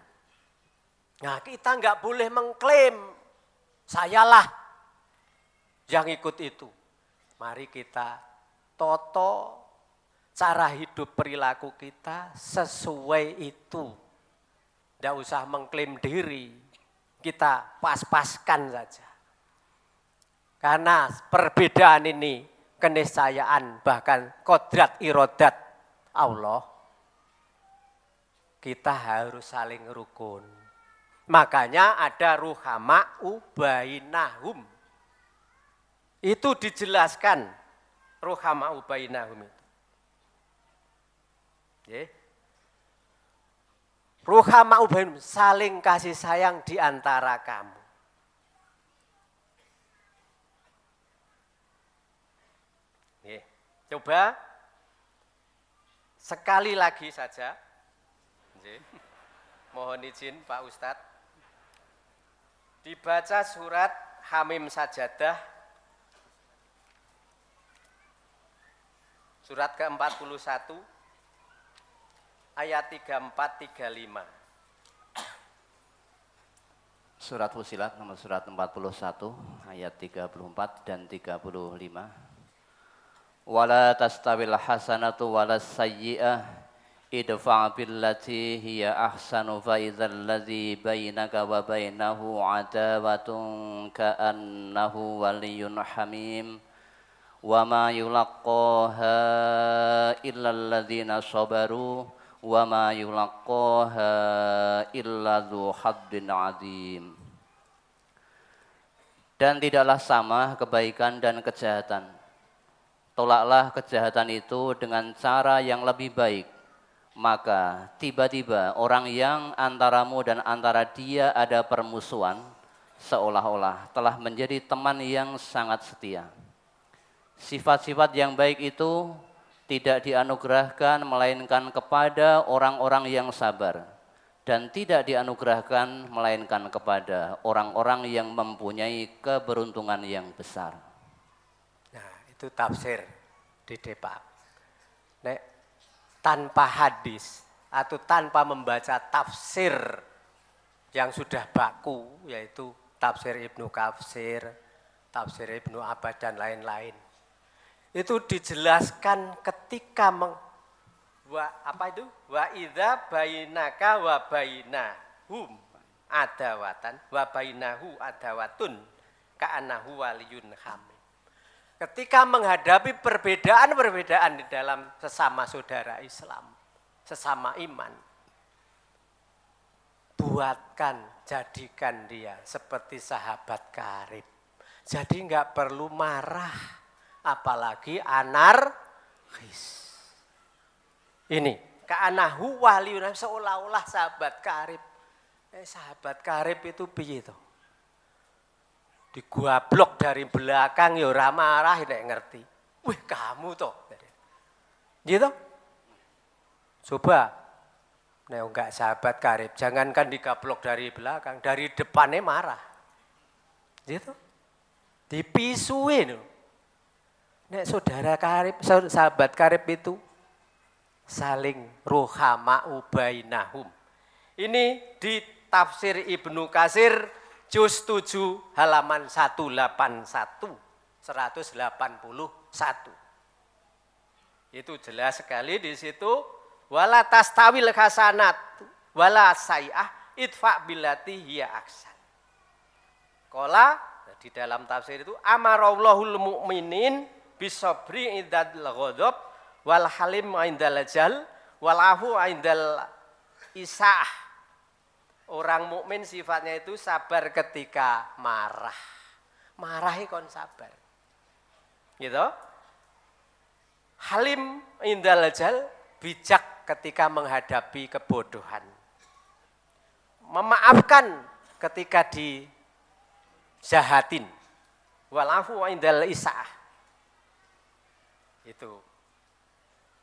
Nah kita enggak boleh mengklaim, sayalah yang ikut itu. Mari kita toto cara hidup perilaku kita sesuai itu. Tidak usah mengklaim diri, kita pas-paskan saja. Karena perbedaan ini, keniscayaan, bahkan kodrat irodat Allah, kita harus saling rukun. Makanya ada ruhama'u bainahum. Itu dijelaskan, ruhama'u bainahum itu. Yeah. Ruhama'u bainahum, saling kasih sayang di antara kamu. Yeah. Coba sekali lagi saja. Yeah. Mohon izin Pak Ustadz. Dibaca surat Hamim Sajadah. Surat ke-41. Ayat 34-35. Surat Fussilat nomor surat 41 ayat 34 dan 35. Wala tastawil hasanatu walas sayyi'ah idfa' billati hiya ahsanu fa idzal ladzi bainaka wa bainahu adawatun ka'annahu waliyyun hamim. Wa ma yulaqqaha illal ladzina sabaru wa ma yulaqqaha illa dzu haddin adzim. Dan tidaklah sama kebaikan dan kejahatan. Tolaklah kejahatan itu dengan cara yang lebih baik. Maka tiba-tiba orang yang antaramu dan antara dia ada permusuhan, seolah-olah telah menjadi teman yang sangat setia. Sifat-sifat yang baik itu tidak dianugerahkan melainkan kepada orang-orang yang sabar, dan tidak dianugerahkan melainkan kepada orang-orang yang mempunyai keberuntungan yang besar. Nah, itu tafsir di Depak. Nek tanpa hadis atau tanpa membaca tafsir yang sudah baku, yaitu tafsir Ibnu Katsir, tafsir Ibnu Abbas dan lain-lain. Itu dijelaskan ketika wa idza bainaka wa bainahum adawatan wa bainahu adawatun ka'annahu waliyun hamim. Ketika menghadapi perbedaan-perbedaan di dalam sesama saudara Islam, sesama iman, buatkan, jadikan dia seperti sahabat karib. Jadi enggak perlu marah, apalagi anarkis. Ini, ka'anahu waliyun, seolah-olah sahabat karib. Sahabat karib itu piye to? Diguablok dari belakang ya ora marah nek ngerti. Wih, kamu toh. Gitu? Coba, nek enggak sahabat karib, jangankan digablok dari belakang, dari depannya marah. Gitu? Dipisuin. Nek saudara karib, sahabat karib itu saling ruhama'u bainahum. Ini di tafsir Ibnu Katsir juz 7 halaman 181. Itu jelas sekali di situ, wala tastawil hasanat wala sayyi'ah idfa billati hiya ahsan. Qala di dalam tafsir itu amarallahul mu'minin bisabri indal ghadab wal halim indal jal wal afu indal isa'ah. Orang mukmin sifatnya itu sabar ketika marah. Marahi kon sabar. Gitu. Halim indal jal, bijak ketika menghadapi kebodohan. Memaafkan ketika dijahatin. Walafu indal isa'ah. Itu.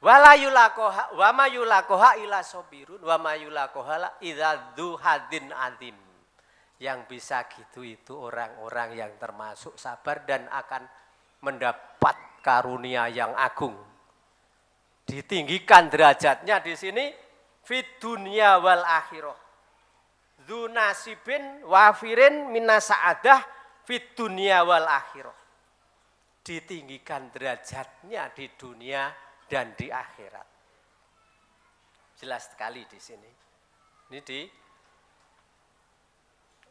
Wala yulakoha wa ma yulakoha ila sobirun wa ma yulakoha idza hadin azim. Yang bisa gitu itu orang-orang yang termasuk sabar dan akan mendapat karunia yang agung. Ditinggikan derajatnya di sini fid dunya wal akhirah. Dzu nasibin wafirin minas sa'adah fid dunya wal akhirah. Ditinggikan derajatnya di dunia dan di akhirat. Jelas sekali di sini. Ini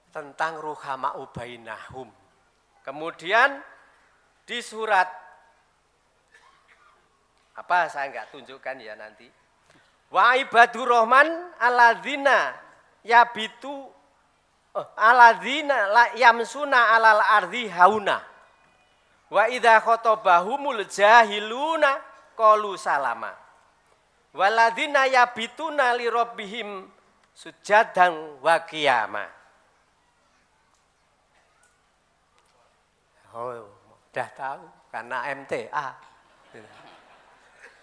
tentang ruhama'u bainahum. Kemudian di surat apa saya enggak tunjukkan ya nanti. Wa ibadur rahman alladzina yabitu alladzina la yamsuna alal ardi hauna. Wa idza khotabahumul jahiluna qalu salama. Waladzina yabituna li rabbihim sujadan wa qiyama. Oh, sudah tahu karena MTA.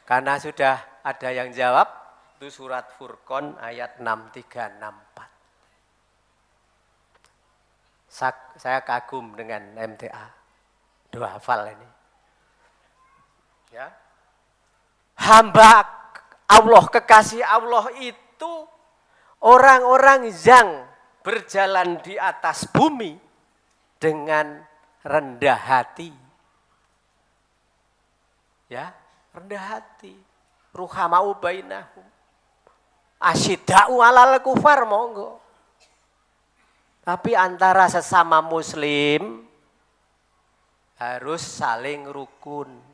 Karena sudah ada yang jawab, itu surat Furqan ayat 6364. Saya kagum dengan MTA. Doa hafal ini. Ya. Hamba Allah, kekasih Allah itu orang-orang yang berjalan di atas bumi dengan rendah hati. Ya, rendah hati. Ruhama'u bainahum. Asyida'u alal kufar, monggo. Tapi antara sesama muslim harus saling rukun.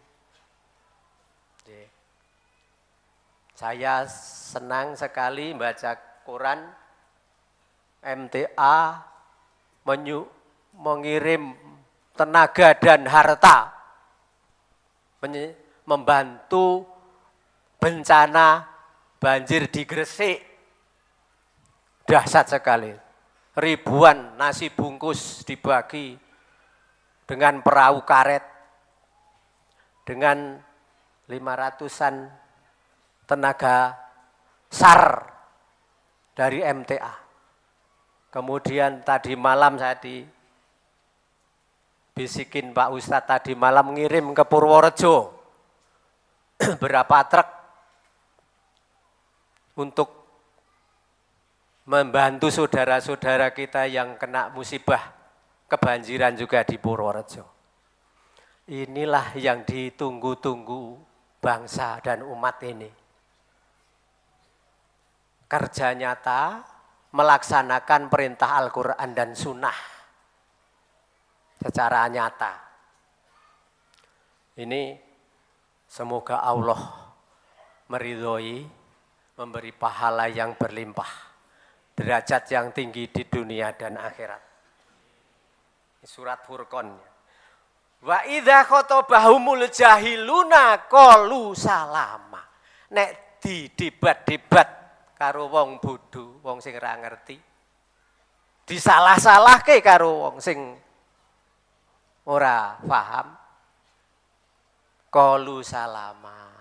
Saya senang sekali baca Quran, MTA mengirim tenaga dan harta membantu bencana banjir di Gresik. Dahsyat sekali. Ribuan nasi bungkus dibagi dengan perahu karet, dengan 500-an tenaga SAR dari MTA. Kemudian tadi malam saya dibisikin Pak Ustadz tadi malam ngirim ke Purworejo berapa truk untuk membantu saudara-saudara kita yang kena musibah kebanjiran juga di Purworejo. Inilah yang ditunggu-tunggu bangsa dan umat ini. Kerja nyata melaksanakan perintah Al-Quran dan Sunnah secara nyata. Ini semoga Allah meridhoi, memberi pahala yang berlimpah derajat yang tinggi di dunia dan akhirat. Surat Furqan. Wa idza khotabahumul jahiluna qalu salama. Nek didebat-debat karo wong bodho, wong sing ora ngerti, disalah-salahke karo wong sing ora paham, qalu salama.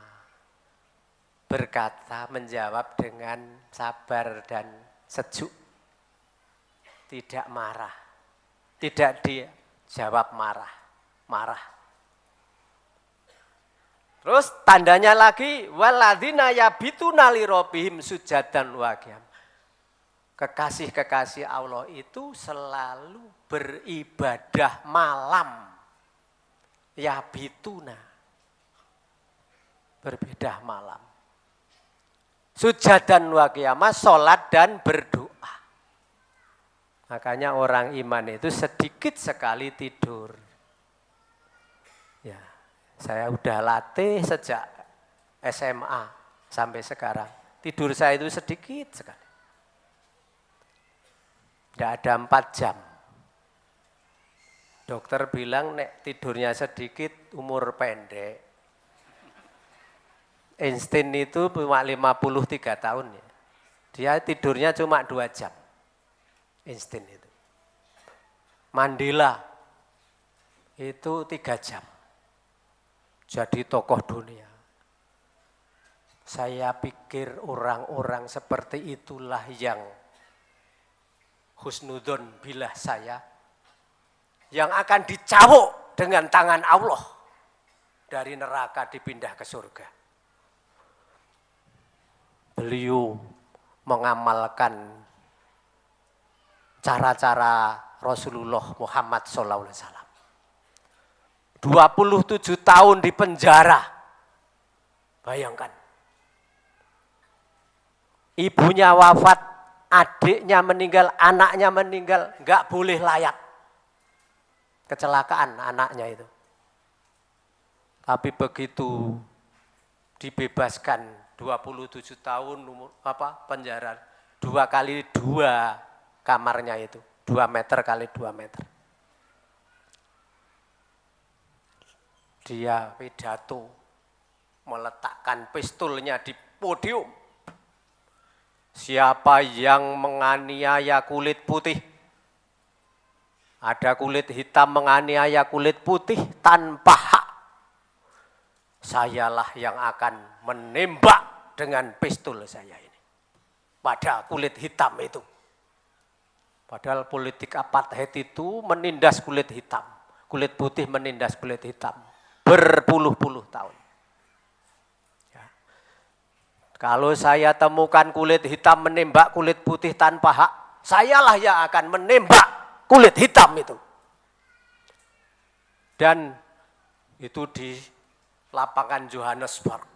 Berkata, menjawab dengan sabar dan sejuk. Tidak marah. Tidak dijawab marah. Terus tandanya lagi, waladzina yabituna lirabbihim sujadan wa qiyam. Kekasih-kekasih Allah itu selalu beribadah malam. Yabituna. Beribadah malam. Sujadan wa qiyamah, sholat dan berdoa. Makanya orang iman itu sedikit sekali tidur. Ya, saya udah latih sejak SMA sampai sekarang. Tidur saya itu sedikit sekali. Tidak ada 4 jam. Dokter bilang nek tidurnya sedikit umur pendek. Einstein itu cuma 53 tahun ya. Dia tidurnya cuma 2 jam. Einstein itu. Mandela itu 3 jam. Jadi tokoh dunia. Saya pikir orang-orang seperti itulah yang husnudzon billah saya. Yang akan dicawuk dengan tangan Allah. Dari neraka dipindah ke surga. Beliau mengamalkan cara-cara Rasulullah Muhammad SAW. 27 tahun di penjara. Bayangkan. Ibunya wafat, adiknya meninggal, anaknya meninggal, enggak boleh layak. Kecelakaan anaknya itu. Tapi begitu dibebaskan 27 tahun penjara, 2 kali 2 kamarnya itu, 2 meter kali 2 meter. Dia pidato, meletakkan pistolnya di podium. Siapa yang menganiaya kulit putih, ada kulit hitam menganiaya kulit putih tanpa hak, sayalah yang akan menembak dengan pistol saya ini. Pada kulit hitam itu. Padahal politik apartheid itu menindas kulit hitam. Kulit putih menindas kulit hitam. Berpuluh-puluh tahun. Ya. Kalau saya temukan kulit hitam menembak kulit putih tanpa hak, sayalah yang akan menembak kulit hitam itu. Dan itu di lapangan Johannesburg,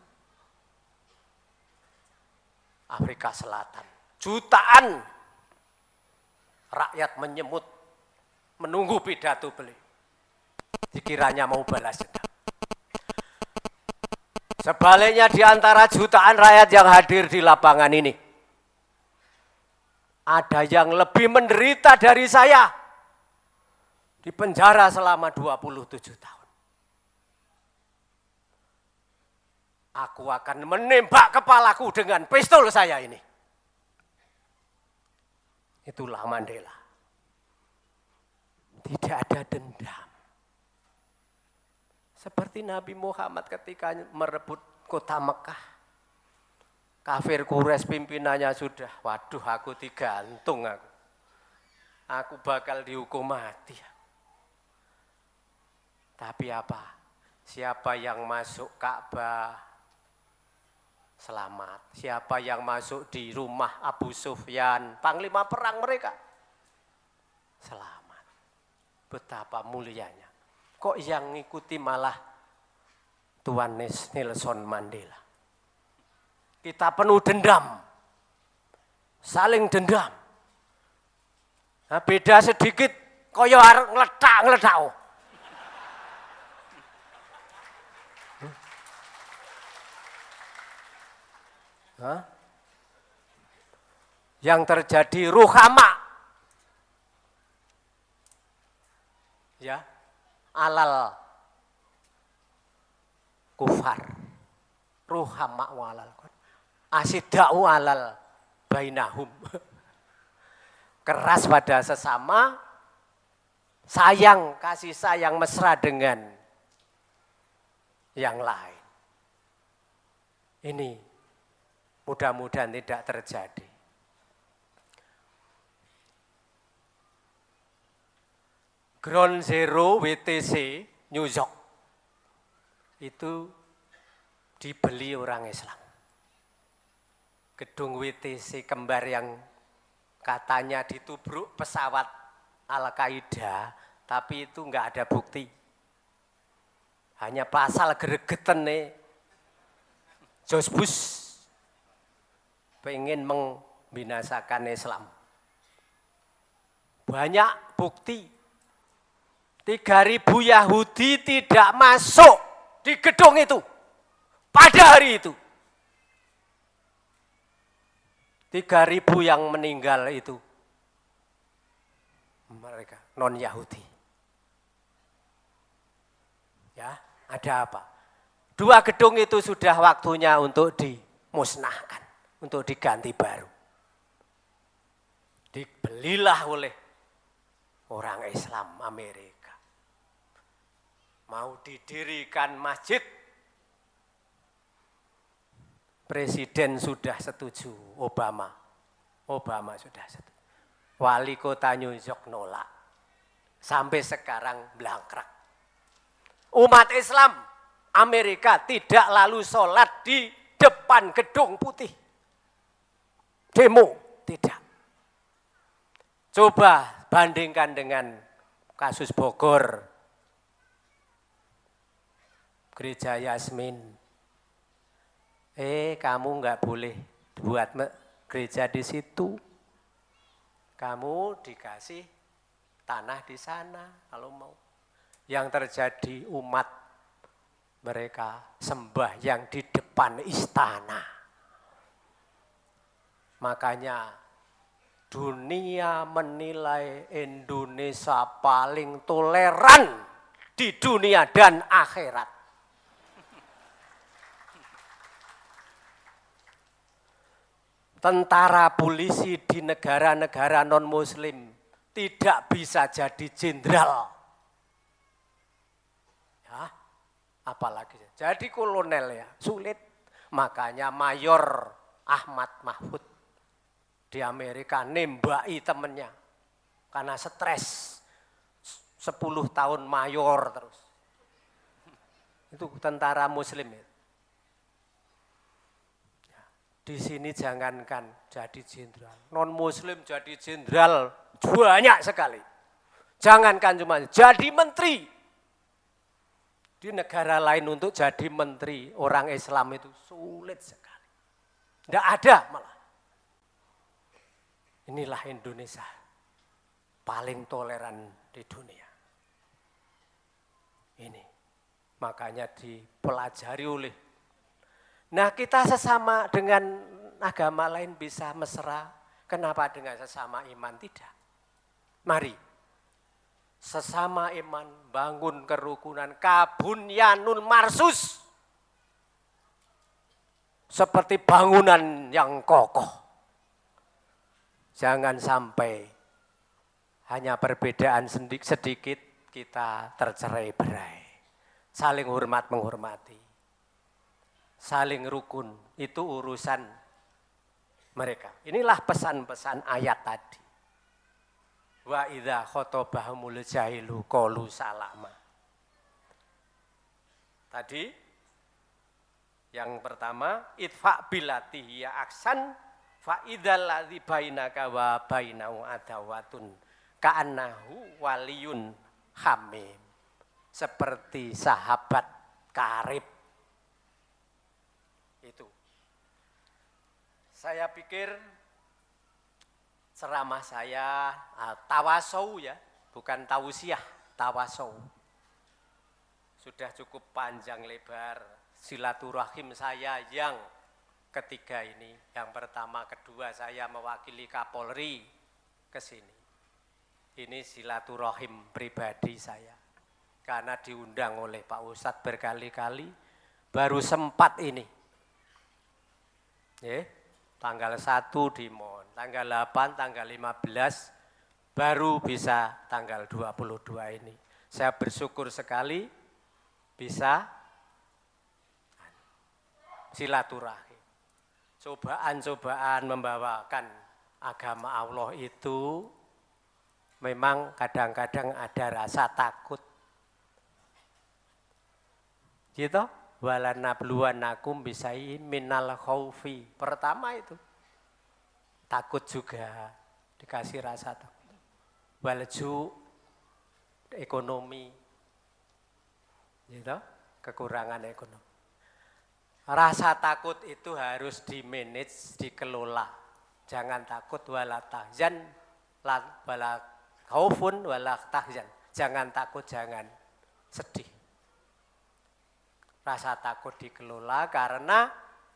Afrika Selatan. Jutaan rakyat menyemut, menunggu pidato beliau. Dikiranya mau balas dendam. Sebaliknya di antara jutaan rakyat yang hadir di lapangan ini, ada yang lebih menderita dari saya. Di penjara selama 27 tahun. Aku akan menembak kepalaku dengan pistol saya ini. Itulah Mandela. Tidak ada dendam. Seperti Nabi Muhammad ketika merebut kota Mekah. Kafir Quraisy pimpinannya sudah, waduh aku digantung aku. Aku bakal dihukum mati. Tapi apa? Siapa yang masuk Ka'bah selamat. Siapa yang masuk di rumah Abu Sufyan, panglima perang mereka, selamat. Betapa mulianya. Kok yang ngikuti malah Tuan Nelson Mandela. Kita penuh dendam, saling dendam. Nah, beda sedikit, koyo arep ngledak-ngledak. yang terjadi ruhama. Ya, alal kufar. Ruhama walal kufar. Asidau alal bainahum. Keras pada sesama, sayang, kasih sayang mesra dengan yang lain. Ini mudah-mudahan tidak terjadi. Ground Zero WTC New York itu dibeli orang Islam. Gedung WTC kembar yang katanya ditubruk pesawat Al-Qaeda, tapi itu enggak ada bukti. Hanya pasal gregetan nih, George Bush pengen membinasakan Islam. Banyak bukti. 3.000 Yahudi tidak masuk di gedung itu pada hari itu. 3.000 yang meninggal itu mereka non Yahudi. Ya, ada apa? 2 gedung itu sudah waktunya untuk dimusnahkan, untuk diganti baru. Dibelilah oleh orang Islam Amerika. Mau didirikan masjid, Presiden sudah setuju, Obama sudah setuju. Wali kota New York nolak, sampai sekarang blangkrak. Umat Islam Amerika tidak lalu sholat di depan gedung putih, demo tidak. Coba bandingkan dengan kasus Bogor, Gereja Yasmin. Kamu nggak boleh buat gereja di situ. Kamu dikasih tanah di sana kalau mau. Yang terjadi umat mereka sembahyang di depan istana. Makanya dunia menilai Indonesia paling toleran di dunia dan akhirat. Tentara polisi di negara-negara non-muslim tidak bisa jadi jenderal. Ya, apalagi jadi kolonel ya, sulit. Makanya Mayor Ahmad Mahfud di Amerika nembaki temennya karena stres. 10 tahun mayor terus. Itu tentara muslim ya. Di sini jangankan jadi jenderal, non muslim jadi jenderal banyak sekali. Jangankan cuma jadi menteri. Di negara lain untuk jadi menteri orang Islam itu sulit sekali. Tidak ada malah. Inilah Indonesia paling toleran di dunia. Ini makanya dipelajari oleh. Nah, kita sesama dengan agama lain bisa mesra, kenapa dengan sesama iman tidak? Mari, sesama iman bangun kerukunan, kabunyanul marsus. Seperti bangunan yang kokoh. Jangan sampai hanya perbedaan sedikit kita tercerai-berai. Saling hormat menghormati. Saling rukun, itu urusan mereka. Inilah pesan-pesan ayat tadi. Wa idza khotabahumul jahilu qalu salama. Tadi yang pertama, idfa billati hiya aksan fa idzal ladzi bainaka wa bainahu adawatun ka'annahu waliyun hamim. Seperti sahabat karib. Itu. Saya pikir ceramah saya tawasau ya, bukan tausiah, tawasau. Sudah cukup panjang lebar silaturahim saya yang ketiga ini. Yang pertama, kedua saya mewakili Kapolri ke sini. Ini silaturahim pribadi saya. Karena diundang oleh Pak Ustadz berkali-kali, baru sempat ini. Tanggal 1 di Mon, tanggal 8, tanggal 15, baru bisa tanggal 22 ini. Saya bersyukur sekali bisa silaturahim. Cobaan-cobaan membawakan agama Allah itu memang kadang-kadang ada rasa takut. Gitu? Walanabluwannakum bisai minal khaufi. Pertama itu takut juga, dikasih rasa takut. Walju ekonomi. Gitu? Kekurangan ekonomi. Rasa takut itu harus di-manage, dikelola. Jangan takut wala tahzan, wala khaufun wala tahzan. Jangan takut, jangan sedih. Rasa takut dikelola karena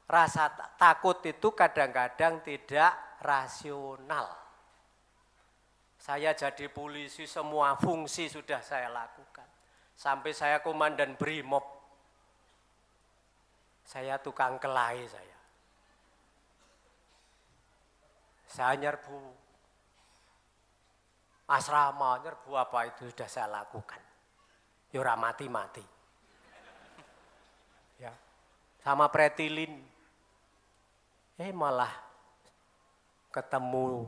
rasa takut itu kadang-kadang tidak rasional. Saya jadi polisi, semua fungsi sudah saya lakukan. Sampai saya komandan Brimob. Saya tukang kelahi saya. Saya nyerbu asrama, nyerbu apa itu sudah saya lakukan. Yura mati-mati. Ya. Sama pretilin. Malah ketemu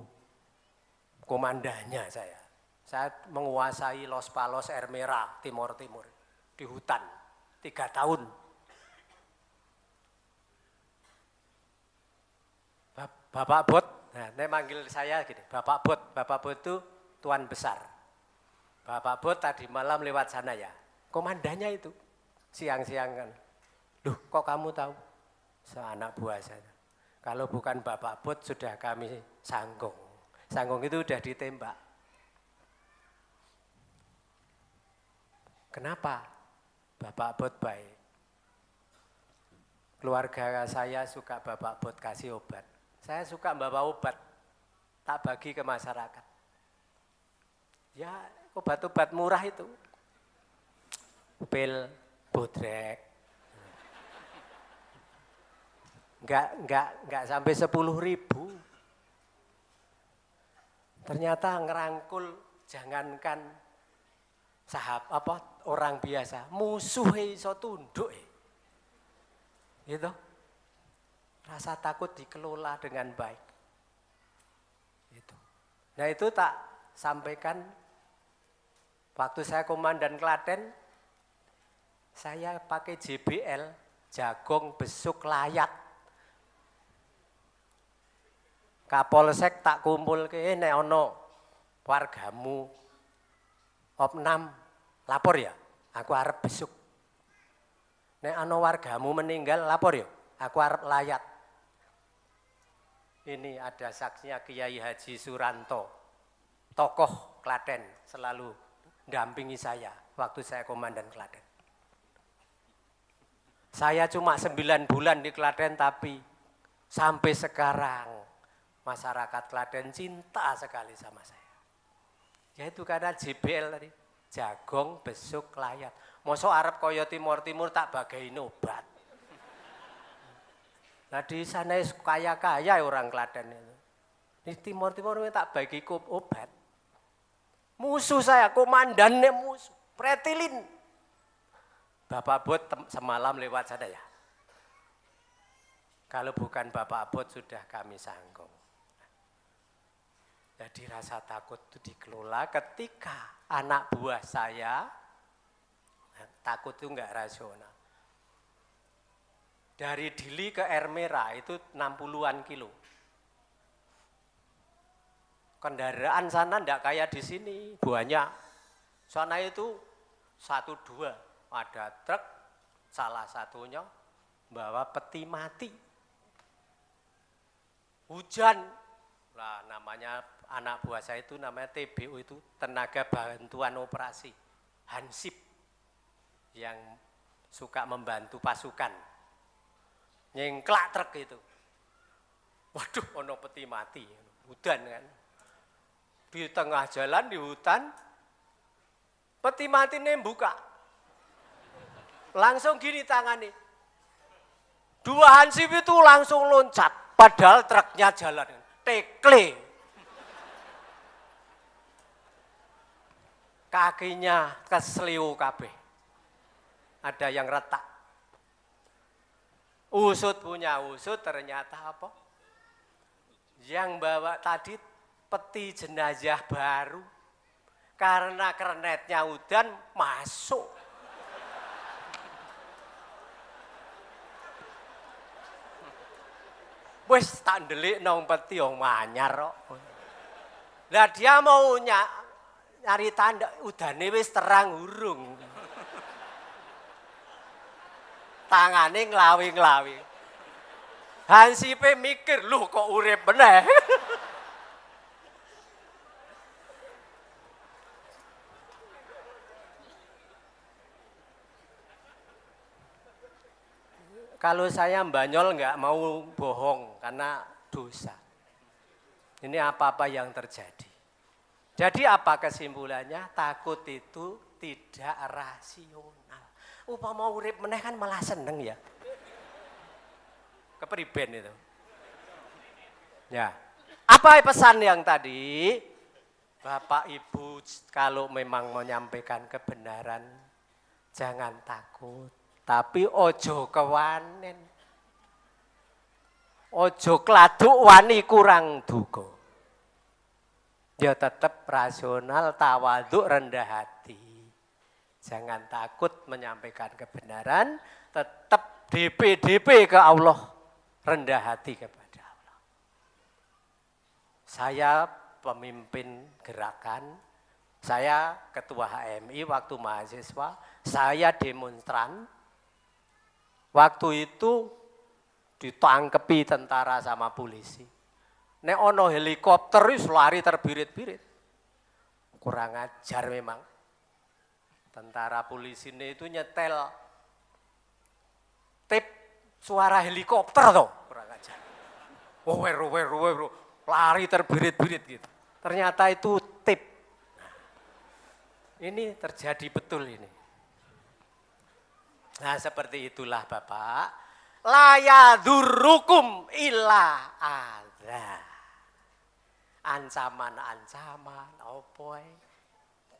komandannya saya. Saya menguasai Los Palos Air Merah, Timur-Timur. Di hutan, 3 tahun. Bapak Bot, nah, dia manggil saya gini, Bapak Bot itu Tuan Besar. Bapak Bot tadi malam lewat sana ya, komandannya itu, siang-siang kan. Loh kok kamu tahu? Seanak buah saya. Kalau bukan Bapak Bot sudah kami sanggung. Sanggung itu udah ditembak. Kenapa? Bapak Bot baik. Keluarga saya suka Bapak Bot kasih obat. Saya suka bawa obat, tak bagi ke masyarakat. Ya obat-obat murah itu. Pil, bodrek. Enggak sampai 10.000. Ternyata ngerangkul jangankan orang biasa, musuh iso tunduk. Gitu. Rasa takut dikelola dengan baik. Itu. Nah itu tak sampaikan waktu saya komandan Klaten, saya pakai JBL, jagung besuk layat. Kapolsek tak kumpul ke nek ono wargamu opnam lapor ya, aku arep besuk. Nek ono wargamu meninggal lapor ya, aku arep layat. Ini ada saksinya Kiai Haji Suranto, tokoh Klaten, selalu dampingi saya waktu saya komandan Klaten. Saya cuma 9 bulan di Klaten tapi sampai sekarang masyarakat Klaten cinta sekali sama saya. Yaitu karena JBL tadi, jagung besuk layat. Mosok arep kaya Timur-Timur tak bagain obat. Nah di sana kaya-kaya orang Klaten itu. Di Timur-Timur tak bagi obat. Musuh saya, komandannya musuh, pretilin. Bapak Bot semalam lewat sana ya. Kalau bukan Bapak Bot sudah kami sanggung. Jadi rasa takut itu dikelola ketika anak buah saya, takut itu enggak rasional. Dari Dili ke Air Merah itu 60-an kilo. Kendaraan sana enggak kayak di sini, banyak. Sana itu 1-2, ada truk, salah satunya bawa peti mati. Hujan, lah namanya anak buah saya itu namanya TBO itu tenaga bantuan operasi, Hansip, yang suka membantu pasukan. Nyengklak truk itu, Waduh, ono peti mati, hutan kan. Di tengah jalan di hutan, peti mati ini buka. Langsung gini tangannya. Dua hansip itu langsung loncat, padahal truknya jalan. Tekle. Kakinya keseliu kabeh. Ada yang retak. Usut punya usut, ternyata apa? Yang bawa tadi peti jenazah baru. Karena kernetnya udan masuk. Wes tak ndelik nang peti wong manyar kok. Lah dia mau nyari tanda udane wis terang urung. Tangane nglawi-nglawi. Hansipe mikir, "Loh kok urip meneh?" Kalau saya Mbanyol nggak mau bohong karena dosa. Ini apa-apa yang terjadi. Jadi apa kesimpulannya? Takut itu tidak rasional. Upama urip meneh kan malah seneng ya. Kepriben itu. Ya. Apa pesan yang tadi? Bapak Ibu kalau memang menyampaikan kebenaran jangan takut. Tapi ojo kewanen. Ojo kladuk wani kurang duga. Ya tetap rasional, tawaduk, rendah hati. Jangan takut menyampaikan kebenaran, tetap DP ke Allah, rendah hati kepada Allah. Saya pemimpin gerakan, saya ketua HMI waktu mahasiswa, saya demonstran. Waktu itu ditangkepi tentara sama polisi. Nek ono helikopter wis lari terbirit-birit. Kurang ajar memang. Tentara polisi ini itu nyetel tip suara helikopter toh, kurang ajar. Weru, lari terbirit-birit gitu. Ternyata itu tip. Nah, ini terjadi betul ini. Nah seperti itulah Bapak, la yadurrukum illa adza. Ancaman-ancaman opoi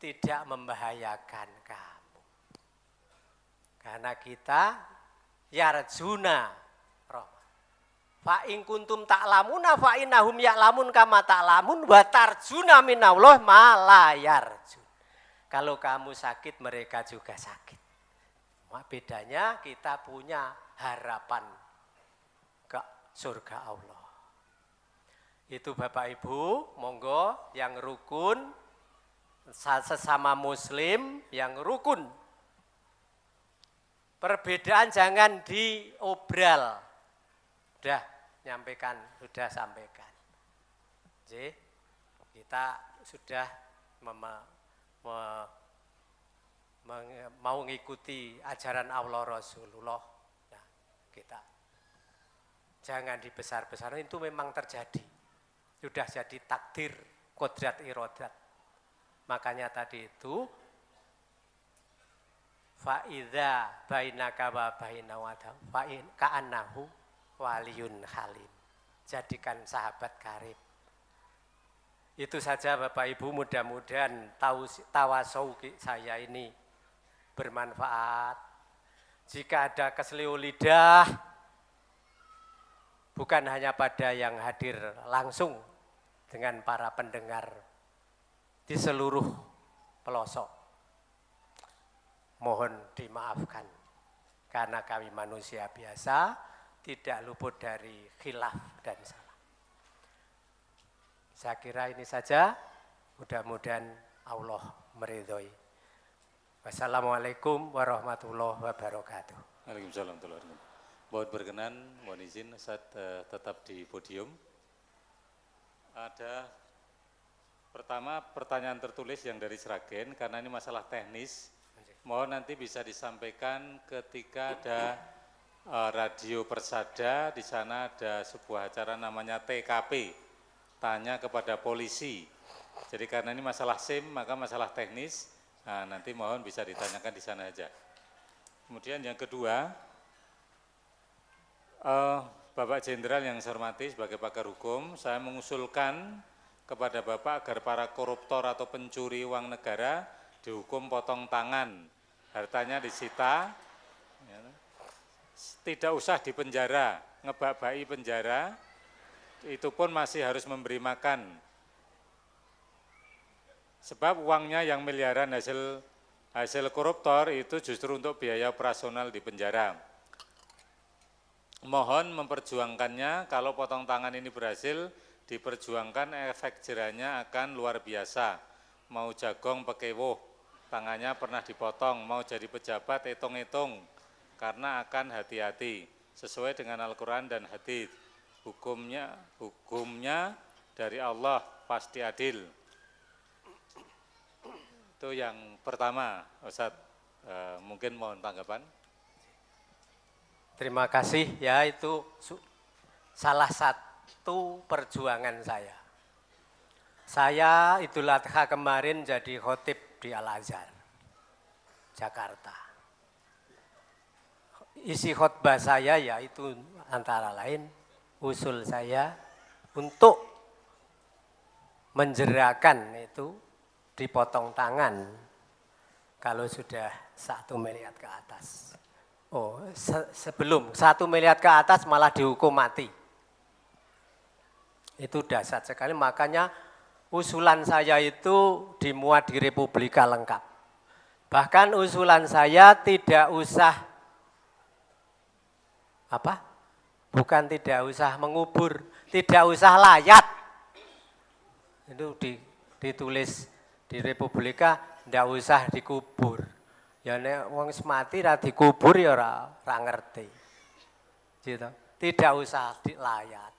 tidak membahayakan kamu. Karena kita yarjuna rahmah. Fa in kuntum ta'lamuna fa innahum ya'lamun kama ta'lamun wa tarjuna minallah ma la yarjun. Kalau kamu sakit mereka juga sakit. Bedanya kita punya harapan ke surga Allah. Itu Bapak Ibu, monggo yang rukun, sesama muslim yang rukun. Perbedaan jangan diobral. Sudah sampaikan. Jadi, kita sudah mau mengikuti ajaran Allah Rasulullah, nah, kita jangan dibesar-besarkan, itu memang terjadi, sudah jadi takdir, kodrat irodat. Makanya tadi itu fa'idha bainaka wa baina wadahu fa'in ka'annahu waliyun halim, jadikan sahabat karib. Itu saja Bapak Ibu, mudah-mudahan tawasau saya ini bermanfaat. Jika ada keselio lidah, bukan hanya pada yang hadir langsung dengan para pendengar di seluruh pelosok, mohon dimaafkan karena kami manusia biasa tidak luput dari khilaf dan salah. Saya kira ini saja, mudah-mudahan Allah meridhoi. Wassalamualaikum warahmatullahi wabarakatuh. Waalaikumsalam warahmatullahi wabarakatuh. Mohon berkenan, mohon izin Ustaz tetap di podium. Ada pertama pertanyaan tertulis yang dari Sragen, karena ini masalah teknis. Mohon nanti bisa disampaikan ketika ada Radio Persada, di sana ada sebuah acara namanya TKP, tanya kepada polisi. Jadi karena ini masalah SIM, maka masalah teknis, nah, nanti mohon bisa ditanyakan di sana aja. Kemudian yang kedua, Bapak Jenderal yang saya hormati sebagai pakar hukum, saya mengusulkan kepada Bapak agar para koruptor atau pencuri uang negara dihukum potong tangan, hartanya disita, ya, tidak usah dipenjara, ngebak-baki penjara, itu pun masih harus memberi makan. Sebab uangnya yang miliaran hasil koruptor itu justru untuk biaya operasional di penjara. Mohon memperjuangkannya, kalau potong tangan ini berhasil, diperjuangkan efek jerahnya akan luar biasa. Mau jagong pekewuh, tangannya pernah dipotong, mau jadi pejabat hitung-hitung, karena akan hati-hati sesuai dengan Al-Quran dan hadis. Hukumnya dari Allah pasti adil. Itu yang pertama, Ustadz. Mungkin mohon tanggapan. Terima kasih, ya itu salah satu perjuangan saya. Saya Idul Adha kemarin jadi khotib di Al-Azhar, Jakarta. Isi khotbah saya yaitu antara lain usul saya untuk menjerakan itu dipotong tangan kalau sudah 1 miliar ke atas. Oh, sebelum 1 miliar ke atas malah dihukum mati. Itu dahsyat sekali, makanya usulan saya itu dimuat di Republika lengkap. Bahkan usulan saya tidak usah bukan tidak usah mengubur, tidak usah layat. Itu ditulis di Republika, tidak usah dikubur. Ya nek wong mati ra dikubur ya ora ngerti. Gitu. Tidak usah dilayat.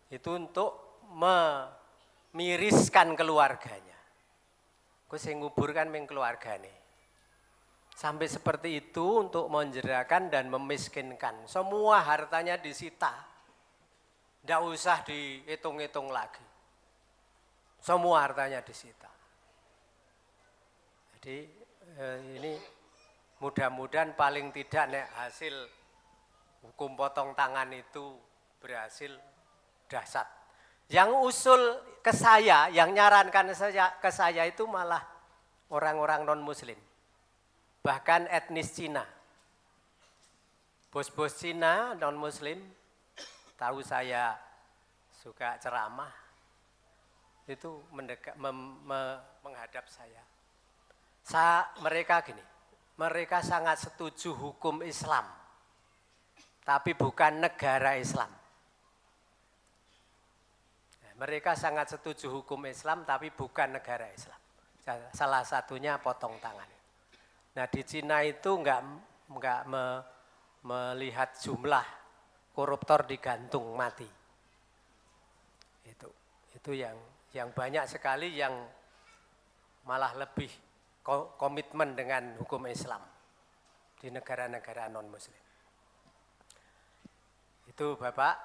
Itu untuk memiriskan keluarganya. Ku sing ngubur kan ming keluargane. Sampai seperti itu untuk menjerakan dan memiskinkan. Semua hartanya disita. Tidak usah dihitung-hitung lagi. Semua hartanya disita. Jadi ini mudah-mudahan paling tidak nek hasil hukum potong tangan itu berhasil dahsyat. Yang usul ke saya, yang nyarankan ke saya itu malah orang-orang non-muslim. Bahkan etnis Cina. Bos-bos Cina non-muslim, tahu saya suka ceramah, itu menghadap saya. Mereka gini, mereka sangat setuju hukum Islam, tapi bukan negara Islam. Mereka sangat setuju hukum Islam, tapi bukan negara Islam. Salah satunya potong tangan. Nah di Cina itu enggak melihat jumlah koruptor digantung mati. Itu yang banyak sekali yang malah lebih komitmen dengan hukum Islam di negara-negara non-muslim. Itu Bapak,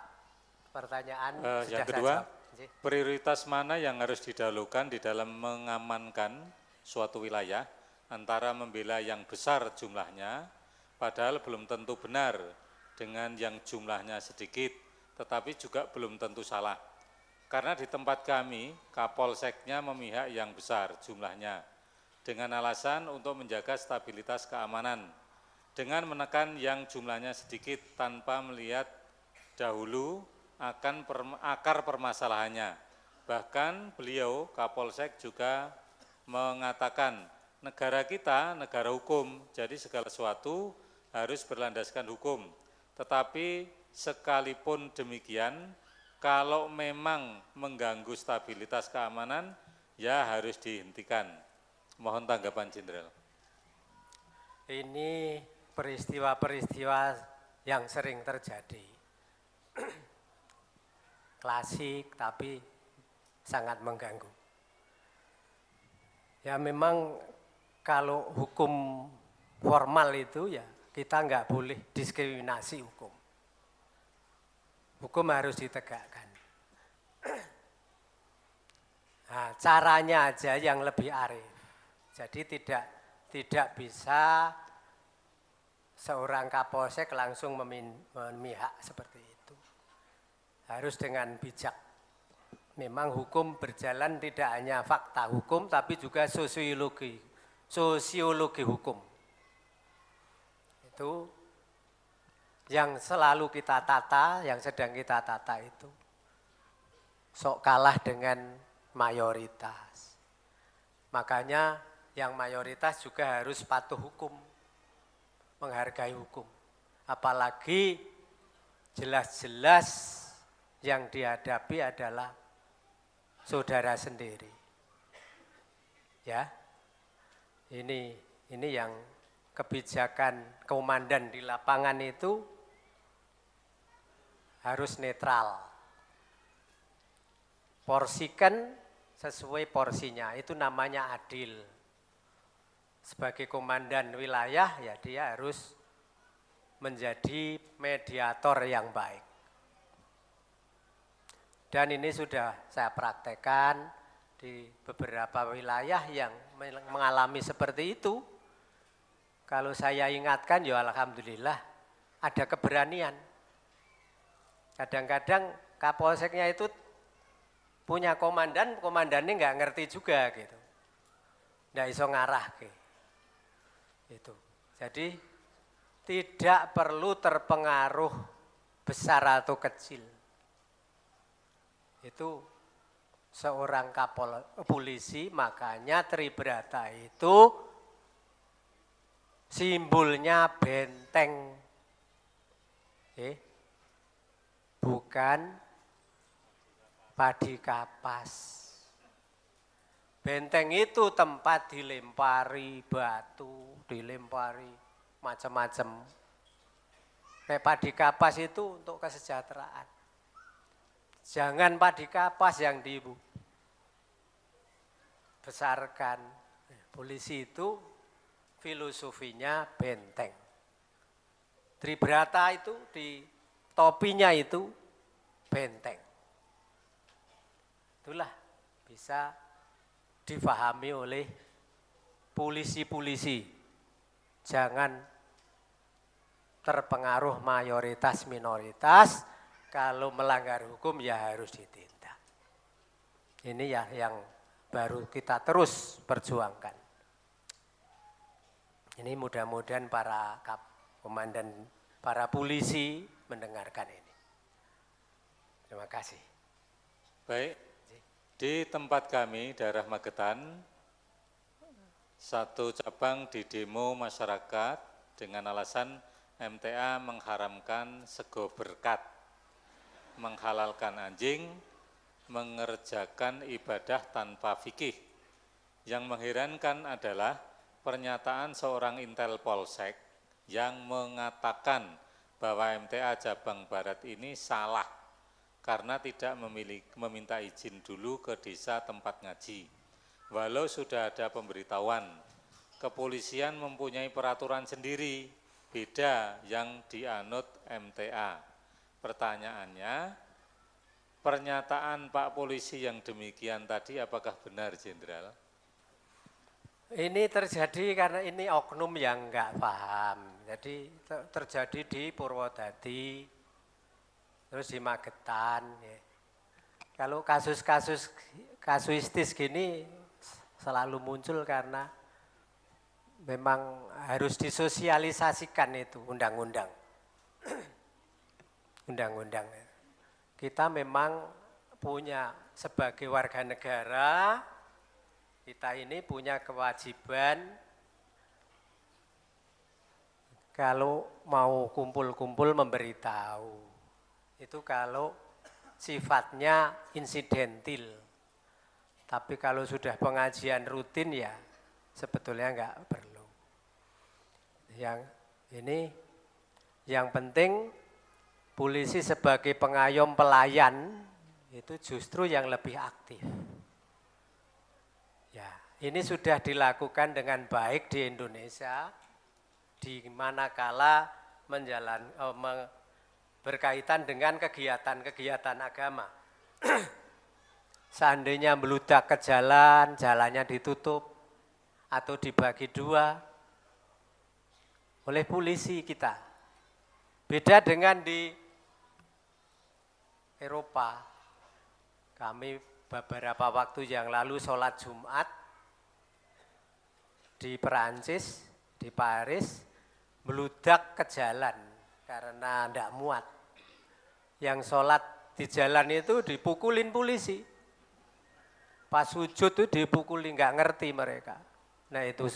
pertanyaan Yang sudah kedua, saya jawab. prioritas mana yang harus didahulukan di dalam mengamankan suatu wilayah antara membela yang besar jumlahnya, padahal belum tentu benar, dengan yang jumlahnya sedikit, tetapi juga belum tentu salah. Karena di tempat kami, Kapolseknya memihak yang besar jumlahnya, dengan alasan untuk menjaga stabilitas keamanan, dengan menekan yang jumlahnya sedikit tanpa melihat dahulu akan akar permasalahannya. Bahkan beliau, Kapolsek juga mengatakan, negara kita negara hukum, jadi segala sesuatu harus berlandaskan hukum. Tetapi sekalipun demikian, kalau memang mengganggu stabilitas keamanan, ya harus dihentikan. Mohon tanggapan Jenderal. Ini peristiwa-peristiwa yang sering terjadi. Klasik tapi sangat mengganggu. Ya memang kalau hukum formal itu ya Kita nggak boleh diskriminasi hukum. Hukum harus ditegakkan. Nah, caranya aja yang lebih arif. Jadi tidak bisa seorang kapolsek langsung memihak seperti itu. Harus dengan bijak. Memang hukum berjalan tidak hanya fakta hukum, tapi juga sosiologi hukum. Itu yang selalu kita tata, yang sedang kita tata itu. Sok kalah dengan mayoritas. Makanya yang mayoritas juga harus patuh hukum, menghargai hukum. Apalagi jelas-jelas yang dihadapi adalah saudara sendiri. Ya, ini yang kebijakan komandan di lapangan itu harus netral. Porsikan sesuai porsinya, itu namanya adil. Sebagai komandan wilayah ya dia harus menjadi mediator yang baik. Dan ini sudah saya praktekkan di beberapa wilayah yang mengalami seperti itu. Kalau saya ingatkan ya alhamdulillah ada keberanian. Kadang-kadang kapolseknya itu punya komandan, komandannya nggak ngerti juga gitu. Nggak iso ngarah gitu. Jadi tidak perlu terpengaruh besar atau kecil. Itu seorang polisi, makanya Tribrata itu simbolnya benteng. Bukan padi kapas. Benteng itu tempat dilempari batu, dilempari macam-macam. Padi kapas itu untuk kesejahteraan. Jangan padi kapas yang dibesarkan. Polisi itu filosofinya benteng. Tribrata itu di topinya itu benteng. Itulah bisa difahami oleh polisi-polisi. Jangan terpengaruh mayoritas minoritas. Kalau melanggar hukum ya harus ditindak. Ini ya yang baru kita terus perjuangkan. Ini mudah-mudahan para komandan, para polisi mendengarkan ini. Terima kasih. Baik, di tempat kami, daerah Magetan, satu cabang di demo masyarakat dengan alasan MTA mengharamkan sego berkat, menghalalkan anjing, mengerjakan ibadah tanpa fikih. Yang mengherankan adalah pernyataan seorang Intel Polsek yang mengatakan bahwa MTA Cabang Barat ini salah karena tidak meminta izin dulu ke desa tempat ngaji. Walau sudah ada pemberitahuan, kepolisian mempunyai peraturan sendiri, beda yang dianut MTA. Pertanyaannya, pernyataan Pak Polisi yang demikian tadi apakah benar, Jenderal? Ini terjadi karena ini oknum yang enggak paham. Jadi terjadi di Purwodadi, terus di Magetan. Ya. Kalau kasus-kasus kasuistis gini selalu muncul karena memang harus disosialisasikan itu undang-undang. Undang-undang. Kita memang punya sebagai warga negara, kita ini punya kewajiban kalau mau kumpul-kumpul memberitahu. Itu kalau sifatnya insidentil. Tapi kalau sudah pengajian rutin ya sebetulnya enggak perlu. Yang penting polisi sebagai pengayom pelayan itu justru yang lebih aktif. Ya, ini sudah dilakukan dengan baik di Indonesia, di manakala berkaitan dengan kegiatan agama. Seandainya meludak ke jalan, jalannya ditutup atau dibagi dua oleh polisi kita. Beda dengan di Eropa. Kami beberapa waktu yang lalu sholat Jumat di Perancis, di Paris, meludak ke jalan karena tidak muat. Yang sholat di jalan itu dipukulin polisi. Pas sujud itu dipukulin, nggak ngerti mereka. Nah itu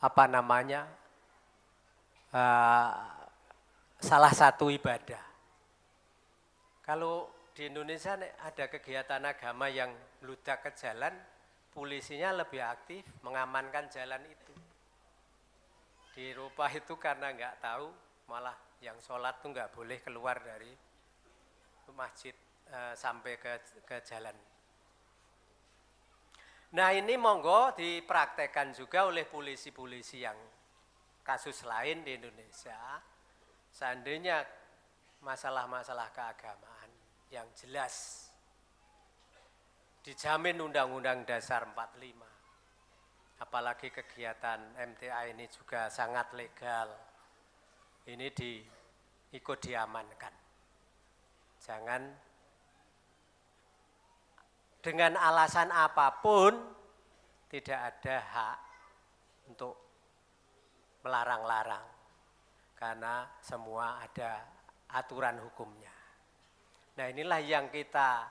apa namanya, salah satu ibadah. Kalau di Indonesia ada kegiatan agama yang meludak ke jalan, polisinya lebih aktif mengamankan jalan itu. Di Eropa itu karena nggak tahu, malah yang sholat tuh nggak boleh keluar dari masjid sampai ke jalan. Nah ini monggo dipraktekkan juga oleh polisi-polisi yang kasus lain di Indonesia. Seandainya masalah-masalah keagamaan yang jelas dijamin Undang-Undang Dasar 45. Apalagi kegiatan MTA ini juga sangat legal. Ini ikut diamankan. Jangan dengan alasan apapun tidak ada hak untuk melarang-larang. Karena semua ada aturan hukumnya. Nah inilah yang kita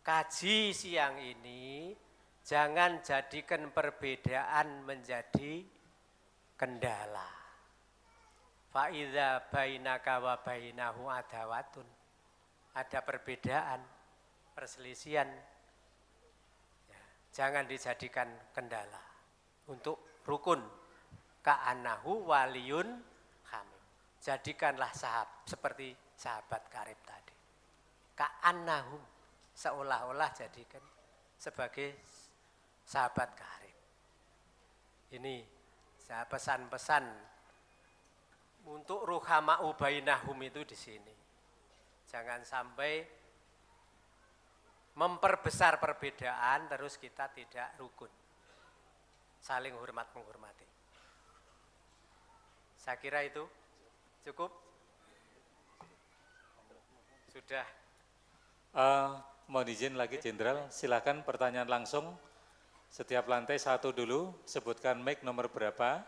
kaji siang ini, jangan jadikan perbedaan menjadi kendala. Fa'idza bainaka wa bainahu adawatun. Ada perbedaan, perselisihan. Ya, jangan dijadikan kendala. Untuk rukun ka'annahu waliyun hamim. Jadikanlah seperti sahabat karib tadi. Ka'annahu, seolah-olah jadikan sebagai sahabat karib. Ini saya pesan-pesan untuk ruhama'u bainahum itu di sini. Jangan sampai memperbesar perbedaan terus kita tidak rukun. Saling hormat menghormati. Saya kira itu cukup. Sudah. Mohon izin lagi Jenderal, silakan pertanyaan langsung. Setiap lantai satu dulu, sebutkan mic nomor berapa?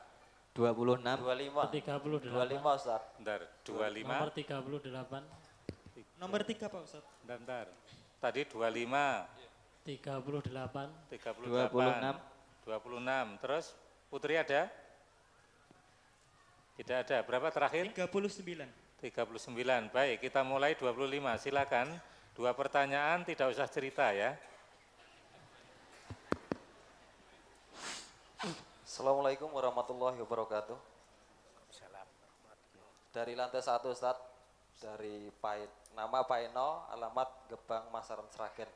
26. 25. 25 Ustaz. Bentar, 25. Nomor 38. Nomor 3 Pak Ustaz. Bentar. Tadi 25. 38. 38. 26. Terus Putri ada? Tidak ada. Berapa terakhir? 39. 39. Baik, kita mulai 25. Silakan. 2 pertanyaan, tidak usah cerita ya. Assalamualaikum warahmatullahi wabarakatuh. Dari lantai 1 Ustaz, dari nama Pak Eno, alamat Gebang Masaran Sragen.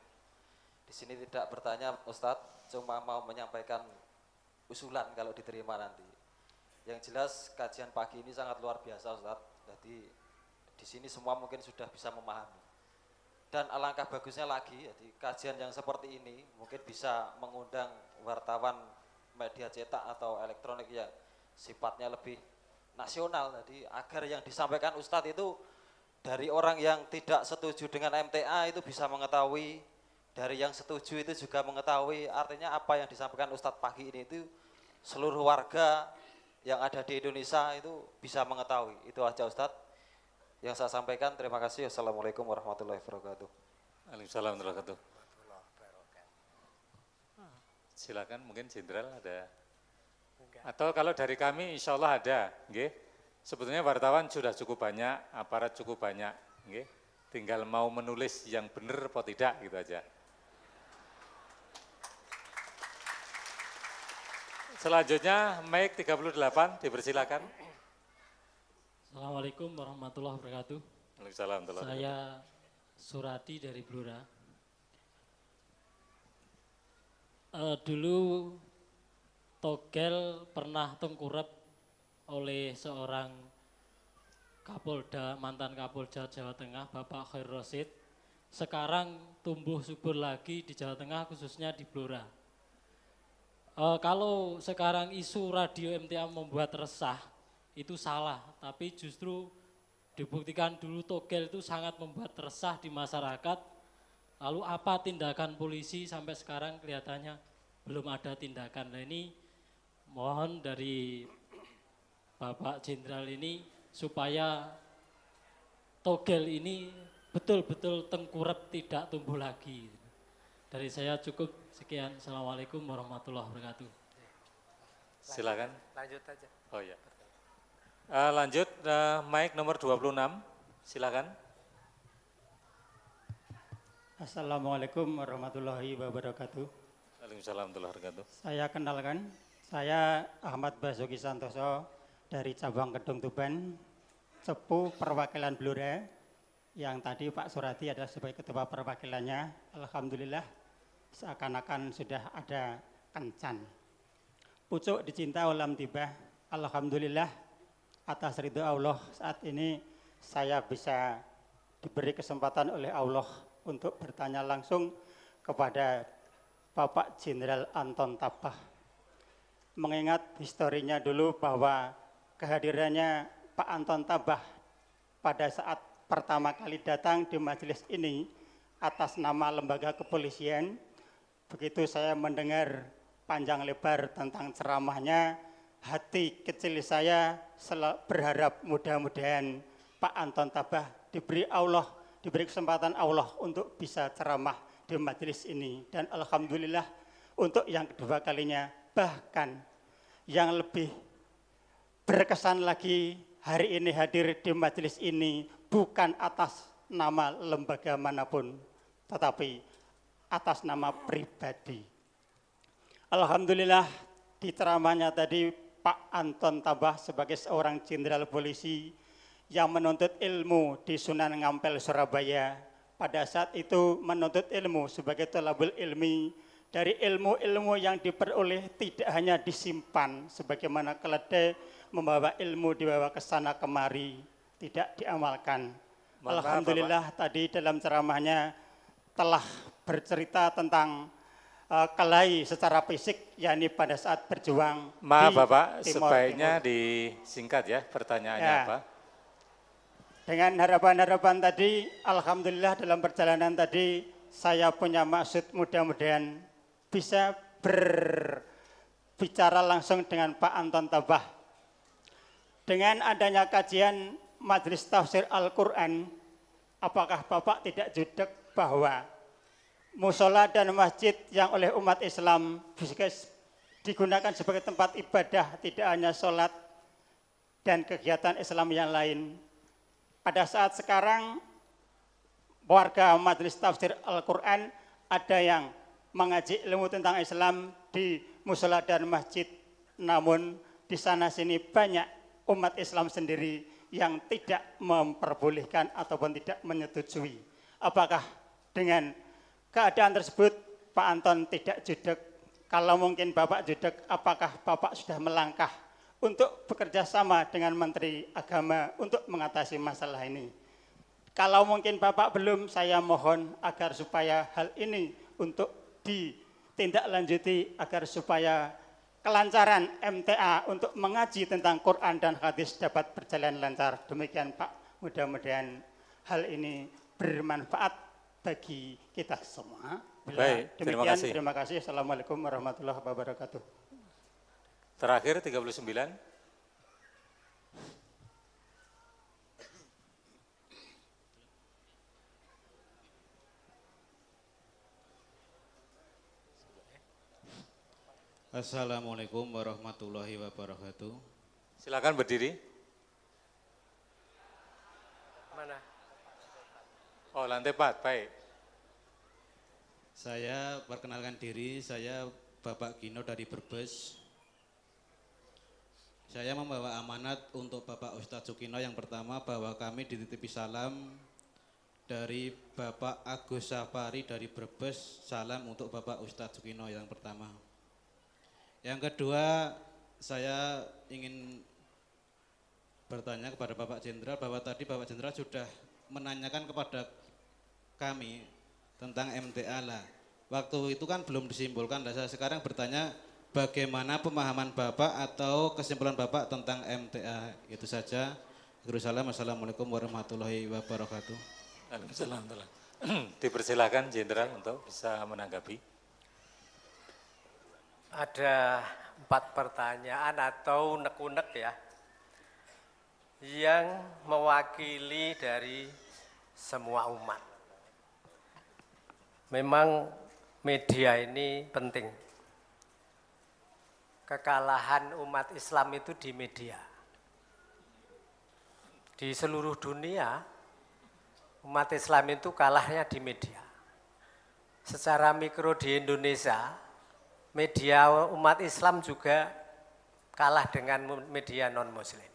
Di sini tidak bertanya Ustadz, cuma mau menyampaikan usulan kalau diterima nanti. Yang jelas kajian pagi ini sangat luar biasa Ustadz. Jadi di sini semua mungkin sudah bisa memahami. Dan alangkah bagusnya lagi, jadi kajian yang seperti ini mungkin bisa mengundang wartawan media cetak atau elektronik yang sifatnya lebih nasional. Jadi agar yang disampaikan Ustadz itu dari orang yang tidak setuju dengan MTA itu bisa mengetahui, dari yang setuju itu juga mengetahui, artinya apa yang disampaikan Ustadz pagi ini itu seluruh warga yang ada di Indonesia itu bisa mengetahui. Itu aja Ustadz yang saya sampaikan. Terima kasih. Assalamualaikum warahmatullahi wabarakatuh. Waalaikumsalam warahmatullahi wabarakatuh. Silakan, mungkin Jenderal ada. Atau kalau dari kami insya Allah ada. Nggih. Sebetulnya wartawan sudah cukup banyak, aparat cukup banyak. Nggih. Tinggal mau menulis yang benar atau tidak gitu aja. Selanjutnya mic 38 dipersilakan. Assalamualaikum warahmatullahi wabarakatuh. Waalaikumsalam. Saya Surati dari Blora. Dulu Togel pernah tengkurap oleh seorang Kapolda, mantan Kapolda Jawa Tengah, Bapak Khair Rosid, sekarang tumbuh subur lagi di Jawa Tengah, khususnya di Blora. Kalau sekarang isu radio MTA membuat resah, itu salah, tapi justru dibuktikan dulu togel itu sangat membuat resah di masyarakat. Lalu apa tindakan polisi sampai sekarang kelihatannya belum ada tindakan. Nah ini mohon dari Bapak Jenderal ini supaya togel ini betul-betul tengkurap, tidak tumbuh lagi. Dari saya cukup, sekian. Assalamualaikum warahmatullahi wabarakatuh. Silakan. Lanjut aja. Oh ya. Lanjut, mic nomor 26, silakan. Assalamualaikum warahmatullahi wabarakatuh. Waalaikumsalam warahmatullahi wabarakatuh. Saya kenalkan, saya Ahmad Basuki Santoso dari cabang Kedung Tuban, Cepu perwakilan Blora, yang tadi Pak Suradi adalah sebagai ketua perwakilannya. Alhamdulillah seakan-akan sudah ada kencan. Pucuk dicinta ulam tiba, alhamdulillah atas ridho Allah saat ini saya bisa diberi kesempatan oleh Allah untuk bertanya langsung kepada Bapak Jenderal Anton Tabah. Mengingat historinya dulu bahwa kehadirannya Pak Anton Tabah pada saat pertama kali datang di majelis ini atas nama lembaga kepolisian, begitu saya mendengar panjang lebar tentang ceramahnya, hati kecil saya berharap mudah-mudahan Pak Anton Tabah diberi kesempatan Allah untuk bisa ceramah di majelis ini. Dan alhamdulillah untuk yang kedua kalinya, bahkan yang lebih berkesan lagi hari ini hadir di majelis ini bukan atas nama lembaga manapun, tetapi atas nama pribadi. Alhamdulillah di ceramahnya tadi Pak Anton Tabah sebagai seorang jenderal polisi yang menuntut ilmu di Sunan Ngampel Surabaya, pada saat itu menuntut ilmu sebagai thalabul ilmi, dari ilmu-ilmu yang diperoleh tidak hanya disimpan sebagaimana keledai membawa ilmu dibawa ke sana kemari, tidak diamalkan. Alhamdulillah tadi dalam ceramahnya telah bercerita tentang kelahi secara fisik, yakni pada saat berjuang. Maaf di Bapak, Timur sebaiknya Timur. disingkat ya pertanyaannya Ya. apa. Dengan harapan-harapan tadi, alhamdulillah dalam perjalanan tadi saya punya maksud mudah-mudahan bisa berbicara langsung dengan Pak Anton Tabah. Dengan adanya kajian Majelis Tafsir Al-Quran, apakah Bapak tidak judek bahwa musola dan masjid yang oleh umat Islam digunakan sebagai tempat ibadah, tidak hanya sholat dan kegiatan Islam yang lain. Pada saat sekarang warga Majelis Tafsir Al-Quran ada yang mengaji ilmu tentang Islam di musola dan masjid, namun di sana sini banyak umat Islam sendiri yang tidak memperbolehkan ataupun tidak menyetujui. Apakah dengan keadaan tersebut Pak Anton tidak judek? Kalau mungkin Bapak judek, apakah Bapak sudah melangkah untuk bekerja sama dengan Menteri Agama untuk mengatasi masalah ini? Kalau mungkin Bapak belum, saya mohon agar supaya hal ini untuk ditindaklanjuti agar supaya kelancaran MTA untuk mengaji tentang Quran dan hadis dapat berjalan lancar. Demikian Pak, mudah-mudahan hal ini bermanfaat bagi kita semua. Baik, terima demikian, kasih. terima kasih. Assalamualaikum warahmatullahi wabarakatuh. Terakhir 39. Assalamualaikum warahmatullahi wabarakatuh. Silakan berdiri. Mana? Oh, lantai 4, baik. Saya perkenalkan diri, saya Bapak Gino dari Brebes. Saya membawa amanat untuk Bapak Ustadz Sukino yang pertama, bahwa kami dititipi salam dari Bapak Agus Safari dari Brebes, salam untuk Bapak Ustadz Sukino yang pertama. Yang kedua, saya ingin bertanya kepada Bapak Jenderal bahwa tadi Bapak Jenderal sudah menanyakan kepada kami tentang MTA lah. Waktu itu kan belum disimpulkan. Saya sekarang bertanya bagaimana pemahaman Bapak atau kesimpulan Bapak tentang MTA. Itu saja. Assalamualaikum warahmatullahi wabarakatuh. Waalaikumsalam. Dipersilakan Jenderal untuk bisa menanggapi. Ada 4 pertanyaan atau unek-unek ya, yang mewakili dari semua umat. Memang media ini penting. Kekalahan umat Islam itu di media. Di seluruh dunia, umat Islam itu kalahnya di media. Secara mikro di Indonesia, media umat Islam juga kalah dengan media non-Muslim.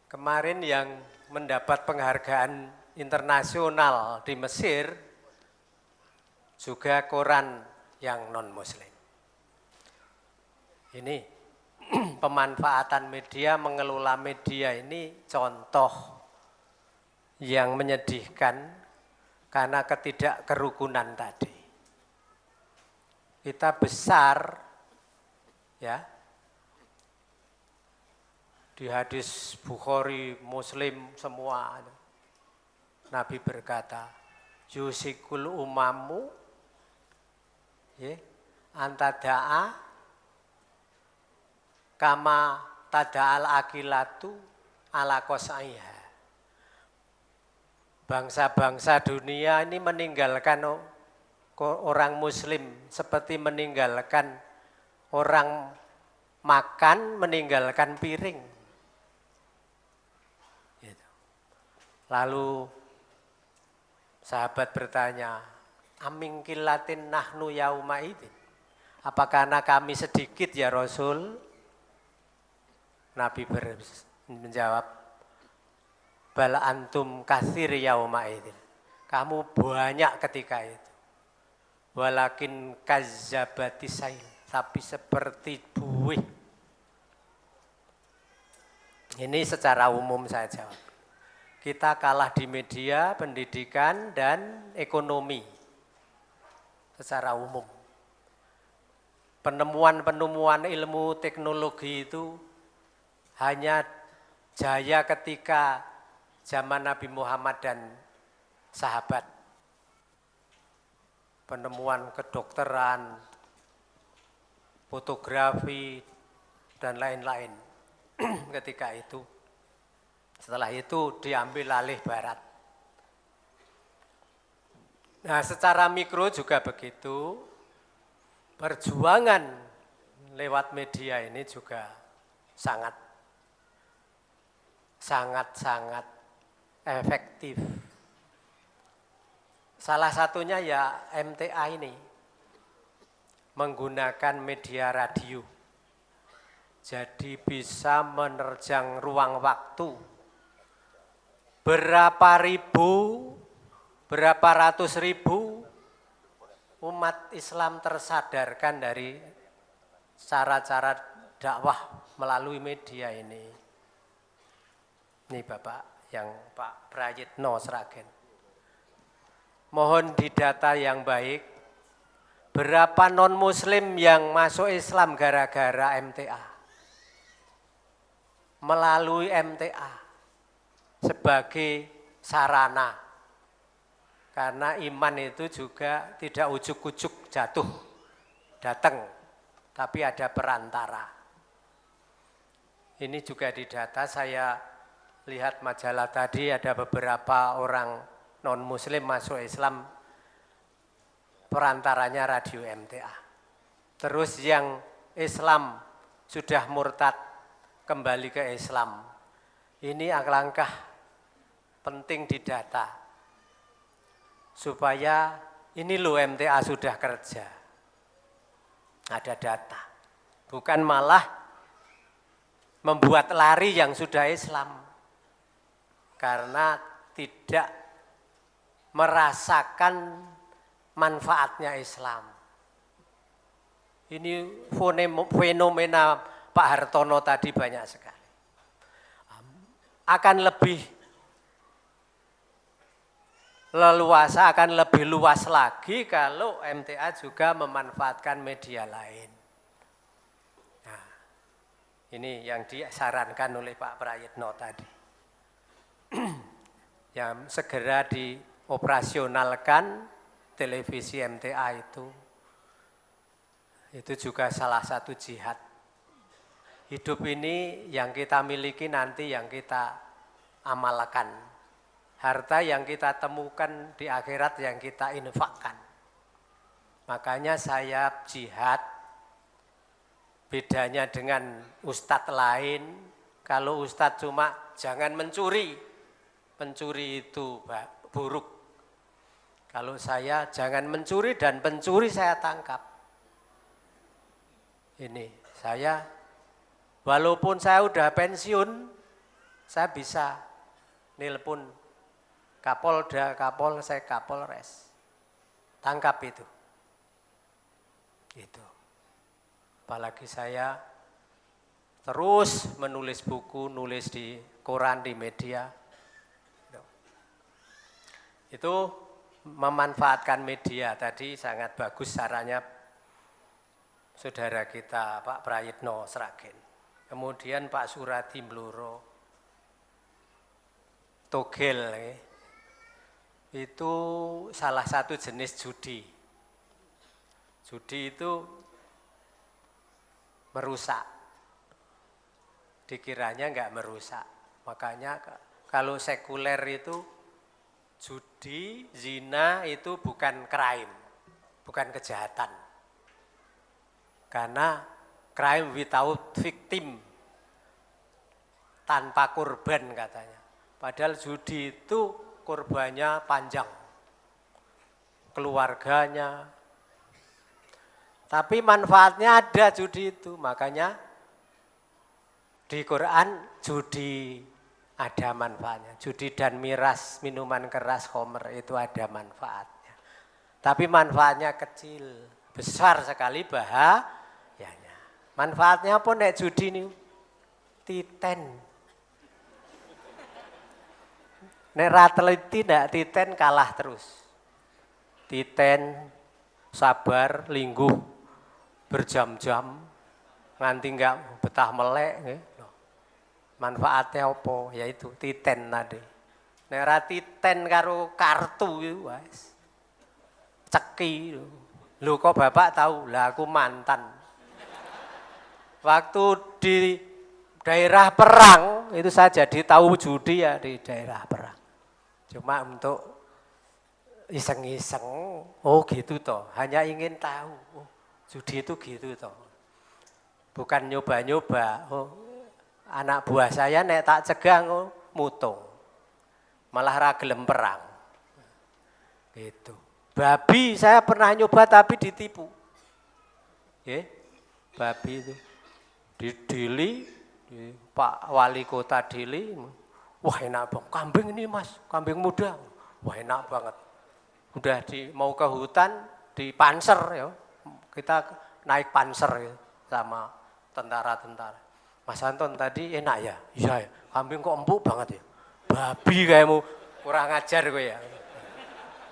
Kemarin yang mendapat penghargaan internasional di Mesir juga koran yang non-Muslim. Ini pemanfaatan media, mengelola media ini contoh yang menyedihkan karena ketidakkerukunan tadi. Kita besar ya, di hadis Bukhari, Muslim semua, Nabi berkata, yusikul umamu ya, antada'a kama tada'al akilatu ala qasaiha. Bangsa-bangsa dunia ini meninggalkan orang Muslim seperti meninggalkan orang makan, meninggalkan piring. Lalu sahabat bertanya, amin kilatin nahnu yauma idin. Apakah karena kami sedikit ya Rasul? Nabi menjawab, bal antum katsir yauma idin. Kamu banyak ketika itu. Walakin kazzabati sail, tapi seperti buih. Ini secara umum saya jawab. Kita kalah di media, pendidikan, dan ekonomi secara umum. Penemuan-penemuan ilmu teknologi itu hanya jaya ketika zaman Nabi Muhammad dan sahabat. Penemuan kedokteran, fotografi, dan lain-lain ketika itu. Setelah itu diambil alih Barat. Nah, secara mikro juga begitu. Perjuangan lewat media ini juga sangat efektif. Salah satunya ya MTA ini, menggunakan media radio. Jadi bisa menerjang ruang waktu. Berapa ratus ribu umat Islam tersadarkan dari cara-cara dakwah melalui media ini. Ini Bapak yang Pak Prayitno Sragen. Mohon didata yang baik, berapa non-muslim yang masuk Islam gara-gara MTA? Melalui MTA sebagai sarana. Karena iman itu juga tidak ujuk-ujuk jatuh, datang, tapi ada perantara. Ini juga di data, saya lihat majalah tadi ada beberapa orang non-muslim masuk Islam, perantaranya radio MTA. Terus yang Islam sudah murtad kembali ke Islam. Ini langkah penting di data. Supaya ini loh MTA sudah kerja. Ada data. Bukan malah membuat lari yang sudah Islam. Karena tidak merasakan manfaatnya Islam. Ini fenomena Pak Hartono tadi banyak sekali. akan lebih leluasa, akan lebih luas lagi kalau MTA juga memanfaatkan media lain. Nah, ini yang disarankan oleh Pak Prayitno tadi. Yang segera dioperasionalkan televisi MTA itu juga salah satu jihad. Hidup ini yang kita miliki nanti yang kita amalkan. Harta yang kita temukan di akhirat yang kita infakkan. Makanya saya jihad, bedanya dengan ustadz lain, kalau ustadz cuma jangan mencuri, pencuri itu buruk. Kalau saya jangan mencuri dan pencuri saya tangkap. Ini saya, walaupun saya udah pensiun, saya bisa nelpon Kapolda, Kapolsek, Kapolres, tangkap itu. Itu. Apalagi saya terus menulis buku, nulis di koran, di media. Itu memanfaatkan media tadi sangat bagus caranya saudara kita Pak Prayitno Sragen. Kemudian Pak Suradi Mloro, togel itu salah satu jenis judi. Judi itu merusak, dikiranya enggak merusak. Makanya kalau sekuler itu judi, zina itu bukan crime, bukan kejahatan. Karena crime without victim, tanpa korban katanya. Padahal judi itu korbannya panjang, keluarganya. Tapi manfaatnya ada judi itu, makanya di Quran judi ada manfaatnya. Judi dan miras, minuman keras, khamr itu ada manfaatnya. Tapi manfaatnya kecil, besar sekali bahayanya. Manfaatnya apa nek judi ini? Titen. Nek ra teliti ndak titen kalah terus. Titen sabar lingguh berjam-jam nganti enggak betah melek nggih. Manfaatnya apa? Yaitu titen tadi. Nek ra titen karo kartu iku wis ceki. Lho kok Bapak tahu? Lah aku mantan. Waktu di daerah perang itu saya jadi tahu judi ya di daerah perang. Cuma untuk iseng-iseng, oh gitu toh, hanya ingin tahu, oh, judi itu gitu toh. Bukan nyoba-nyoba, oh, anak buah saya nek tak cegah oh, mutung, malah ra gelem perang. Gitu. Babi saya pernah nyoba tapi ditipu. Babi itu di Dili, di Pak Wali Kota Dili. Wah enak banget, kambing ini mas, kambing muda. Wah enak banget. Udah mau ke hutan, di panser ya. Kita naik panser ya, sama tentara-tentara. Mas Anton tadi enak ya? Iya ya, kambing kok empuk banget ya. Babi kayakmu, kurang ajar gue ya.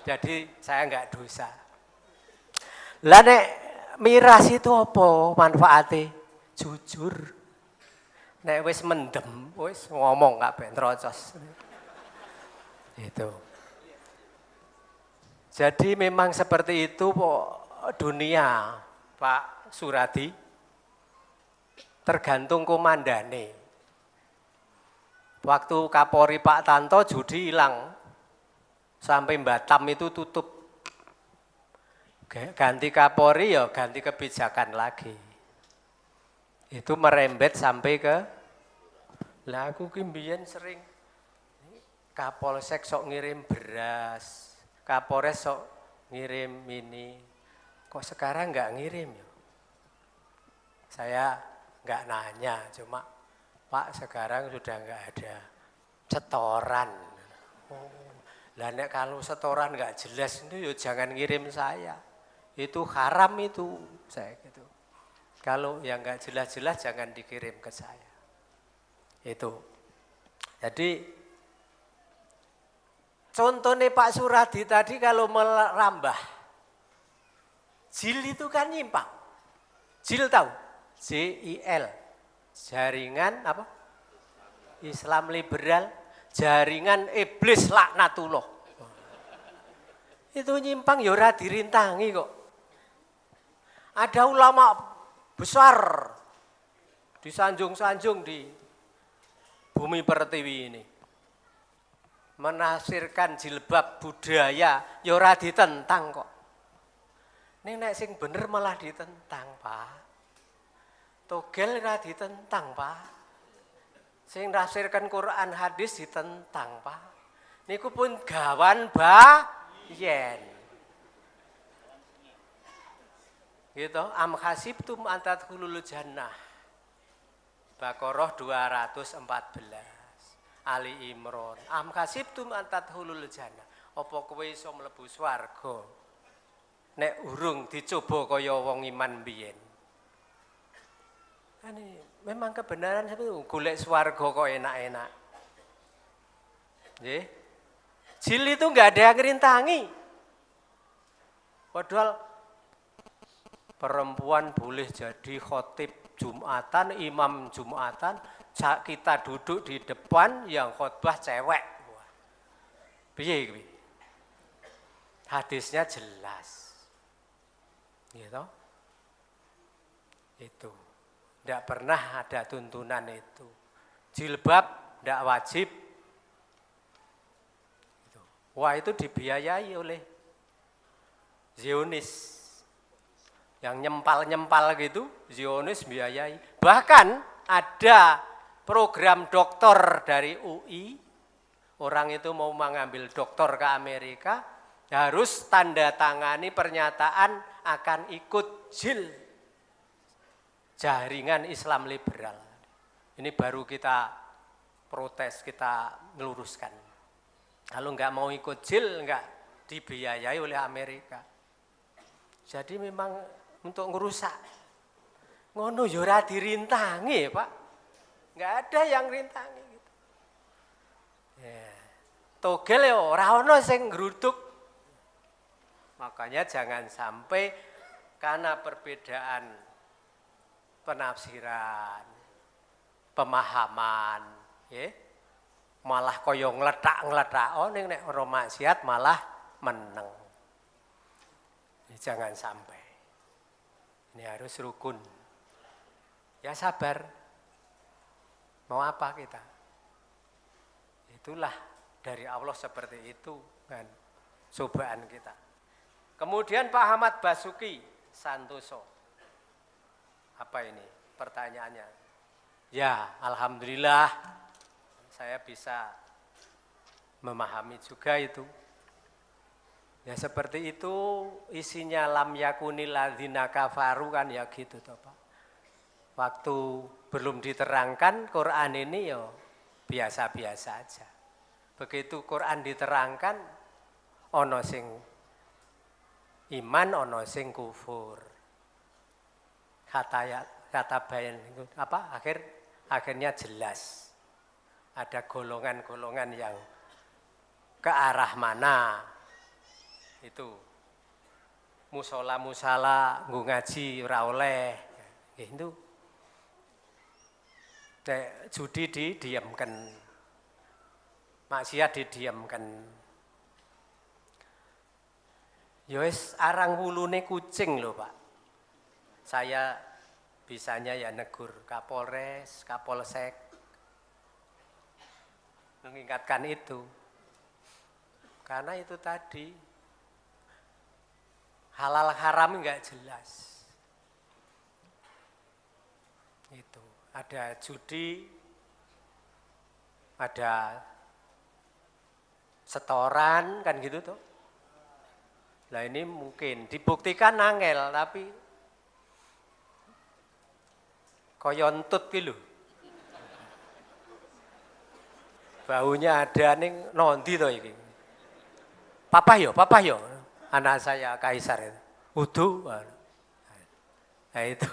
Jadi saya enggak dosa. Lah nek miras itu apa manfaatnya? Jujur. Nek wis mendem, wis ngomong kabeh nrocos. Itu. Jadi memang seperti itu dunia, Pak Suradi. Tergantung komandane. Waktu Kapolri Pak Tanto judi hilang. Sampai Batam itu tutup. Ganti Kapolri ya ganti kebijakan lagi. Itu merembet sampai ke, lah aku kimbian sering Kapolsek sok ngirim beras, Kapolres sok ngirim ini, kok sekarang nggak ngirim ya? Saya nggak nanya, cuma Pak sekarang sudah nggak ada setoran. Oh, lah nek kalau setoran nggak jelas itu ya jangan ngirim saya, itu haram itu saya gitu. Kalau yang nggak jelas-jelas jangan dikirim ke saya. Itu. Jadi contohnya Pak Suradi tadi kalau merambah, JIL itu kan nyimpang. JIL tahu? JIL, jaringan apa? Islam liberal, jaringan iblis laknatullah. Itu nyimpang ya ora dirintangi kok. Ada ulama besar disanjung-sanjung di bumi pertiwi ini. Menafsirkan jilbab budaya ya ora ditentang kok. Ning nek sing bener malah ditentang, Pak. Togel ora ditentang, Pak. Sing nafsirkan Quran hadis ditentang, Pak. Niku pun gawan yen. Gitu, am hasibtum an tadkhulul jannah. Baqarah 214. Ali Imran. Am hasibtum an tadkhulul jannah. Apa kowe iso mlebu swarga? Nek urung dicoba kaya wong iman biyen. Ini memang kebenaran itu golek swarga kok enak-enak. Nggih. JIL itu enggak ada yang ngerintangi. Padahal perempuan boleh jadi khotib Jumatan, imam Jumatan, kita duduk di depan yang khotbah cewek. Piye iki? Hadisnya jelas. Gitu. Itu. Tidak pernah ada tuntunan itu. Jilbab tidak wajib. Wah, itu dibiayai oleh Zionis. Yang nyempal-nyempal gitu, Zionis biayai. Bahkan ada program doktor dari UI, orang itu mau mengambil doktor ke Amerika, harus tanda tangani pernyataan akan ikut JIL, jaringan Islam liberal. Ini baru kita protes, kita meluruskan. Kalau enggak mau ikut JIL, enggak dibiayai oleh Amerika. Jadi memang untuk ngerusak. Ngono ya ora dirintangi, Pak. Enggak ada yang rintangi gitu. Ya. Togel ya ora ono sing nggruduk. Makanya jangan sampai karena perbedaan penafsiran, pemahaman, ya, malah kaya ngletak-ngletak, oh ning nek ora maksiat malah meneng. Ini jangan sampai. Ini harus rukun. Ya sabar. Mau apa kita? Itulah dari Allah seperti itu kan cobaan kita. Kemudian Pak Ahmad Basuki Santoso. Apa ini pertanyaannya? Ya, alhamdulillah saya bisa memahami juga itu. Ya seperti itu isinya lam yakunil ladzina kafaru kan ya gitu toh Pak. Waktu belum diterangkan Quran ini ya biasa-biasa aja. Begitu Quran diterangkan ono sing iman ono sing kufur. Kata bayan apa akhirnya jelas. Ada golongan-golongan yang ke arah mana itu musola ngaji ora oleh itu judi didiamkan, maksiat didiamkan. Ya wis arang wulune kucing lho Pak. Saya bisanya ya negur Kapolres, Kapolsek mengingatkan itu. Karena itu tadi halal haram enggak jelas. Itu ada judi, ada setoran kan gitu tuh. Nah ini mungkin dibuktikan angel tapi koyontut gitu. Baunya ada ning nondi to iki. Papa yo. Anak saya Kaisar itu. Wudu. Nah itu.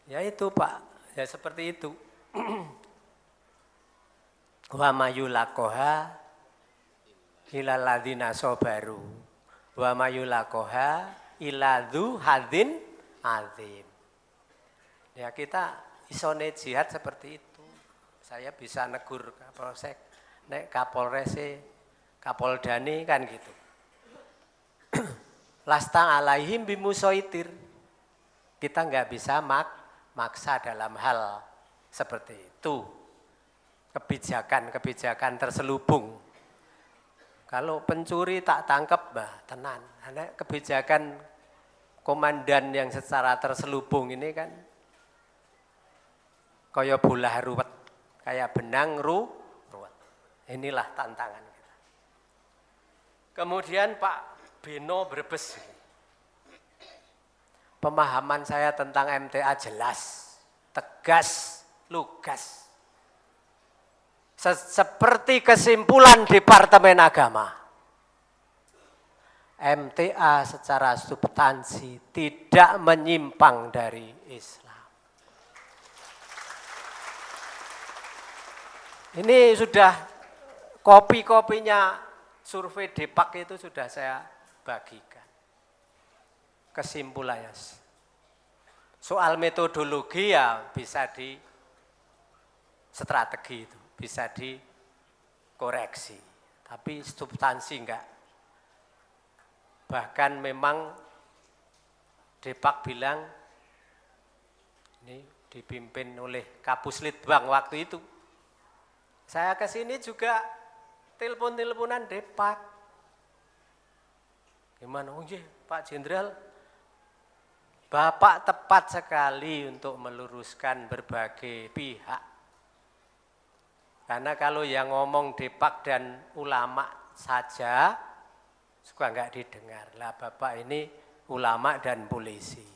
Ya itu Pak. Ya seperti itu. Wa mayulakoha ilal ladzina sabaru. Wa mayulakoha iladzu hadin azim. Ya kita isone jihad seperti itu. Saya bisa negur Kapolsek, nek Kapolrese, Kapoldani kan gitu. Lasta alaihim bimusoitir. Kita nggak bisa maksa dalam hal seperti itu. Kebijakan terselubung. Kalau pencuri tak tangkap, tenan. Karena kebijakan komandan yang secara terselubung ini kan kaya bola ruwet, kayak benang ruwet. Inilah tantangan kita. Kemudian Pak Beno Brebes. Pemahaman saya tentang MTA jelas, tegas, lugas. Seperti kesimpulan Departemen Agama. MTA secara substansi tidak menyimpang dari Islam. Ini sudah kopi-kopinya survei Depak itu sudah saya bagikan. Kesimpulannya. Soal metodologi ya bisa di strategi itu, bisa dikoreksi. Tapi substansi enggak. Bahkan memang Depak bilang ini dipimpin oleh Kapus Litbang waktu itu. Saya ke sini juga telepon-teleponan Depak. Gimana? Oh iya, Pak Jenderal, Bapak tepat sekali untuk meluruskan berbagai pihak. Karena kalau yang ngomong Depak dan ulama saja, suka enggak didengar. Lah Bapak ini ulama dan polisi.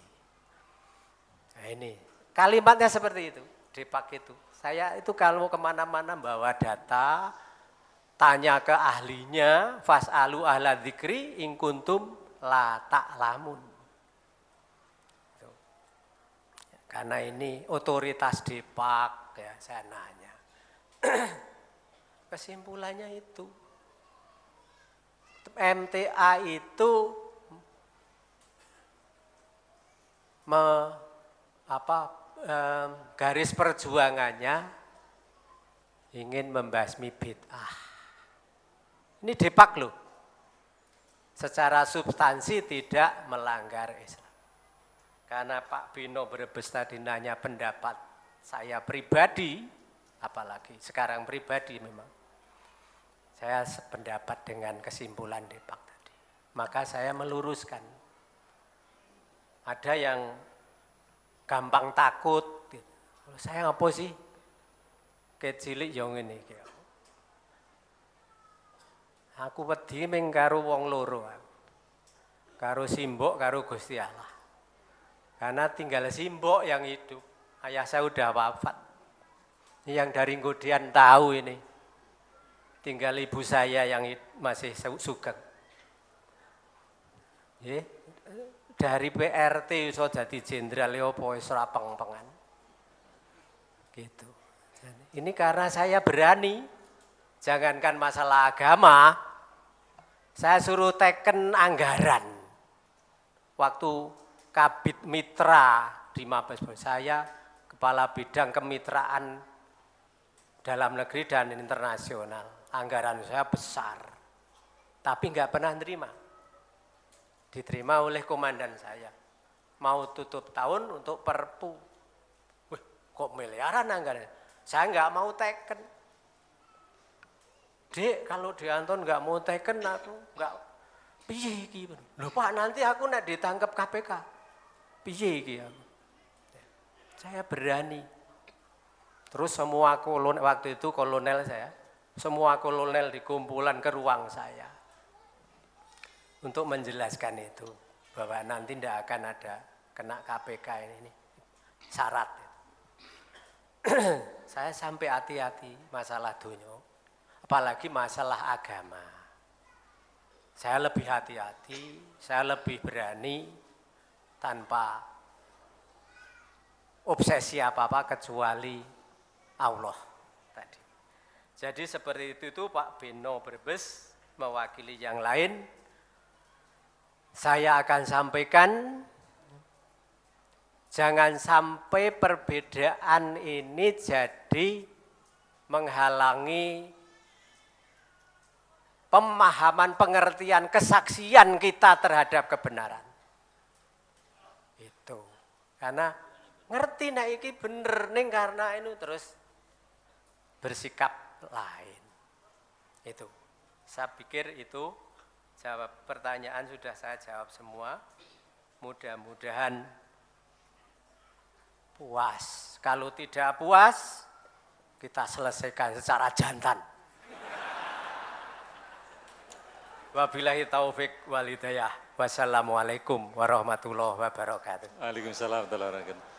Nah ini, kalimatnya seperti itu, Depak itu. Saya itu kalau kemana-mana bawa data, tanya ke ahlinya, fas'alu ahla dzikri in kuntum la ta'lamun. Karena ini otoritas Depak, ya saya nanya. Kesimpulannya itu, MTA itu garis perjuangannya ingin membasmi bid'ah. Ini Depak loh. Secara substansi tidak melanggar Islam. Karena Pak Bino Brebes tadi nanya pendapat saya pribadi, apalagi sekarang pribadi memang. Saya sependapat dengan kesimpulan Depak tadi. Maka saya meluruskan. Ada yang gampang takut. Saya ngapa sih? Kecilik yang ini. Aku wedi ming karo wong loro. Karo simbok, karo Gusti Allah. Karena tinggal simbok yang hidup. Ayah saya udah wafat. Yang dari Ngodian tahu ini. Tinggal ibu saya yang masih sugeng. Dari PRT iso jadi jenderal ya apa wis ora peng-pengan. Gitu. Ini karena saya berani. Jangankan masalah agama, saya suruh teken anggaran. Waktu Kabid Mitra di Mabes saya kepala bidang kemitraan dalam negeri dan internasional. Anggaran saya besar, tapi nggak pernah nerima. Diterima oleh komandan saya. Mau tutup tahun untuk perpu. Wih, kok miliaran anggaran? Saya nggak mau teken. Dek, kalau Dianton nggak mau teken aku nggak. Piye iki? Loh Pak, nanti aku nak ditangkap KPK. Piye iki aku? Saya berani. Terus semua kolonel waktu itu kolonel saya. Semua kolonel dikumpulkan ke ruang saya untuk menjelaskan itu bahwa nanti tidak akan ada kena KPK ini syarat. Saya sampai hati-hati masalah dunia, apalagi masalah agama. Saya lebih hati-hati, saya lebih berani tanpa obsesi apa-apa kecuali Allah tadi. Jadi seperti itu Pak Beno Brebes mewakili yang lain. Saya akan sampaikan, jangan sampai perbedaan ini jadi menghalangi pemahaman, pengertian, kesaksian kita terhadap kebenaran. Itu. Karena ngerti nek iki bener ning karena ini terus bersikap lain. Itu. Saya pikir itu jawab pertanyaan sudah saya jawab semua. Mudah-mudahan puas. Kalau tidak puas, kita selesaikan secara jantan. Wabillahi taufik wal hidayah. Wassalamualaikum warahmatullahi wabarakatuh. Waalaikumsalam warahmatullahi wabarakatuh.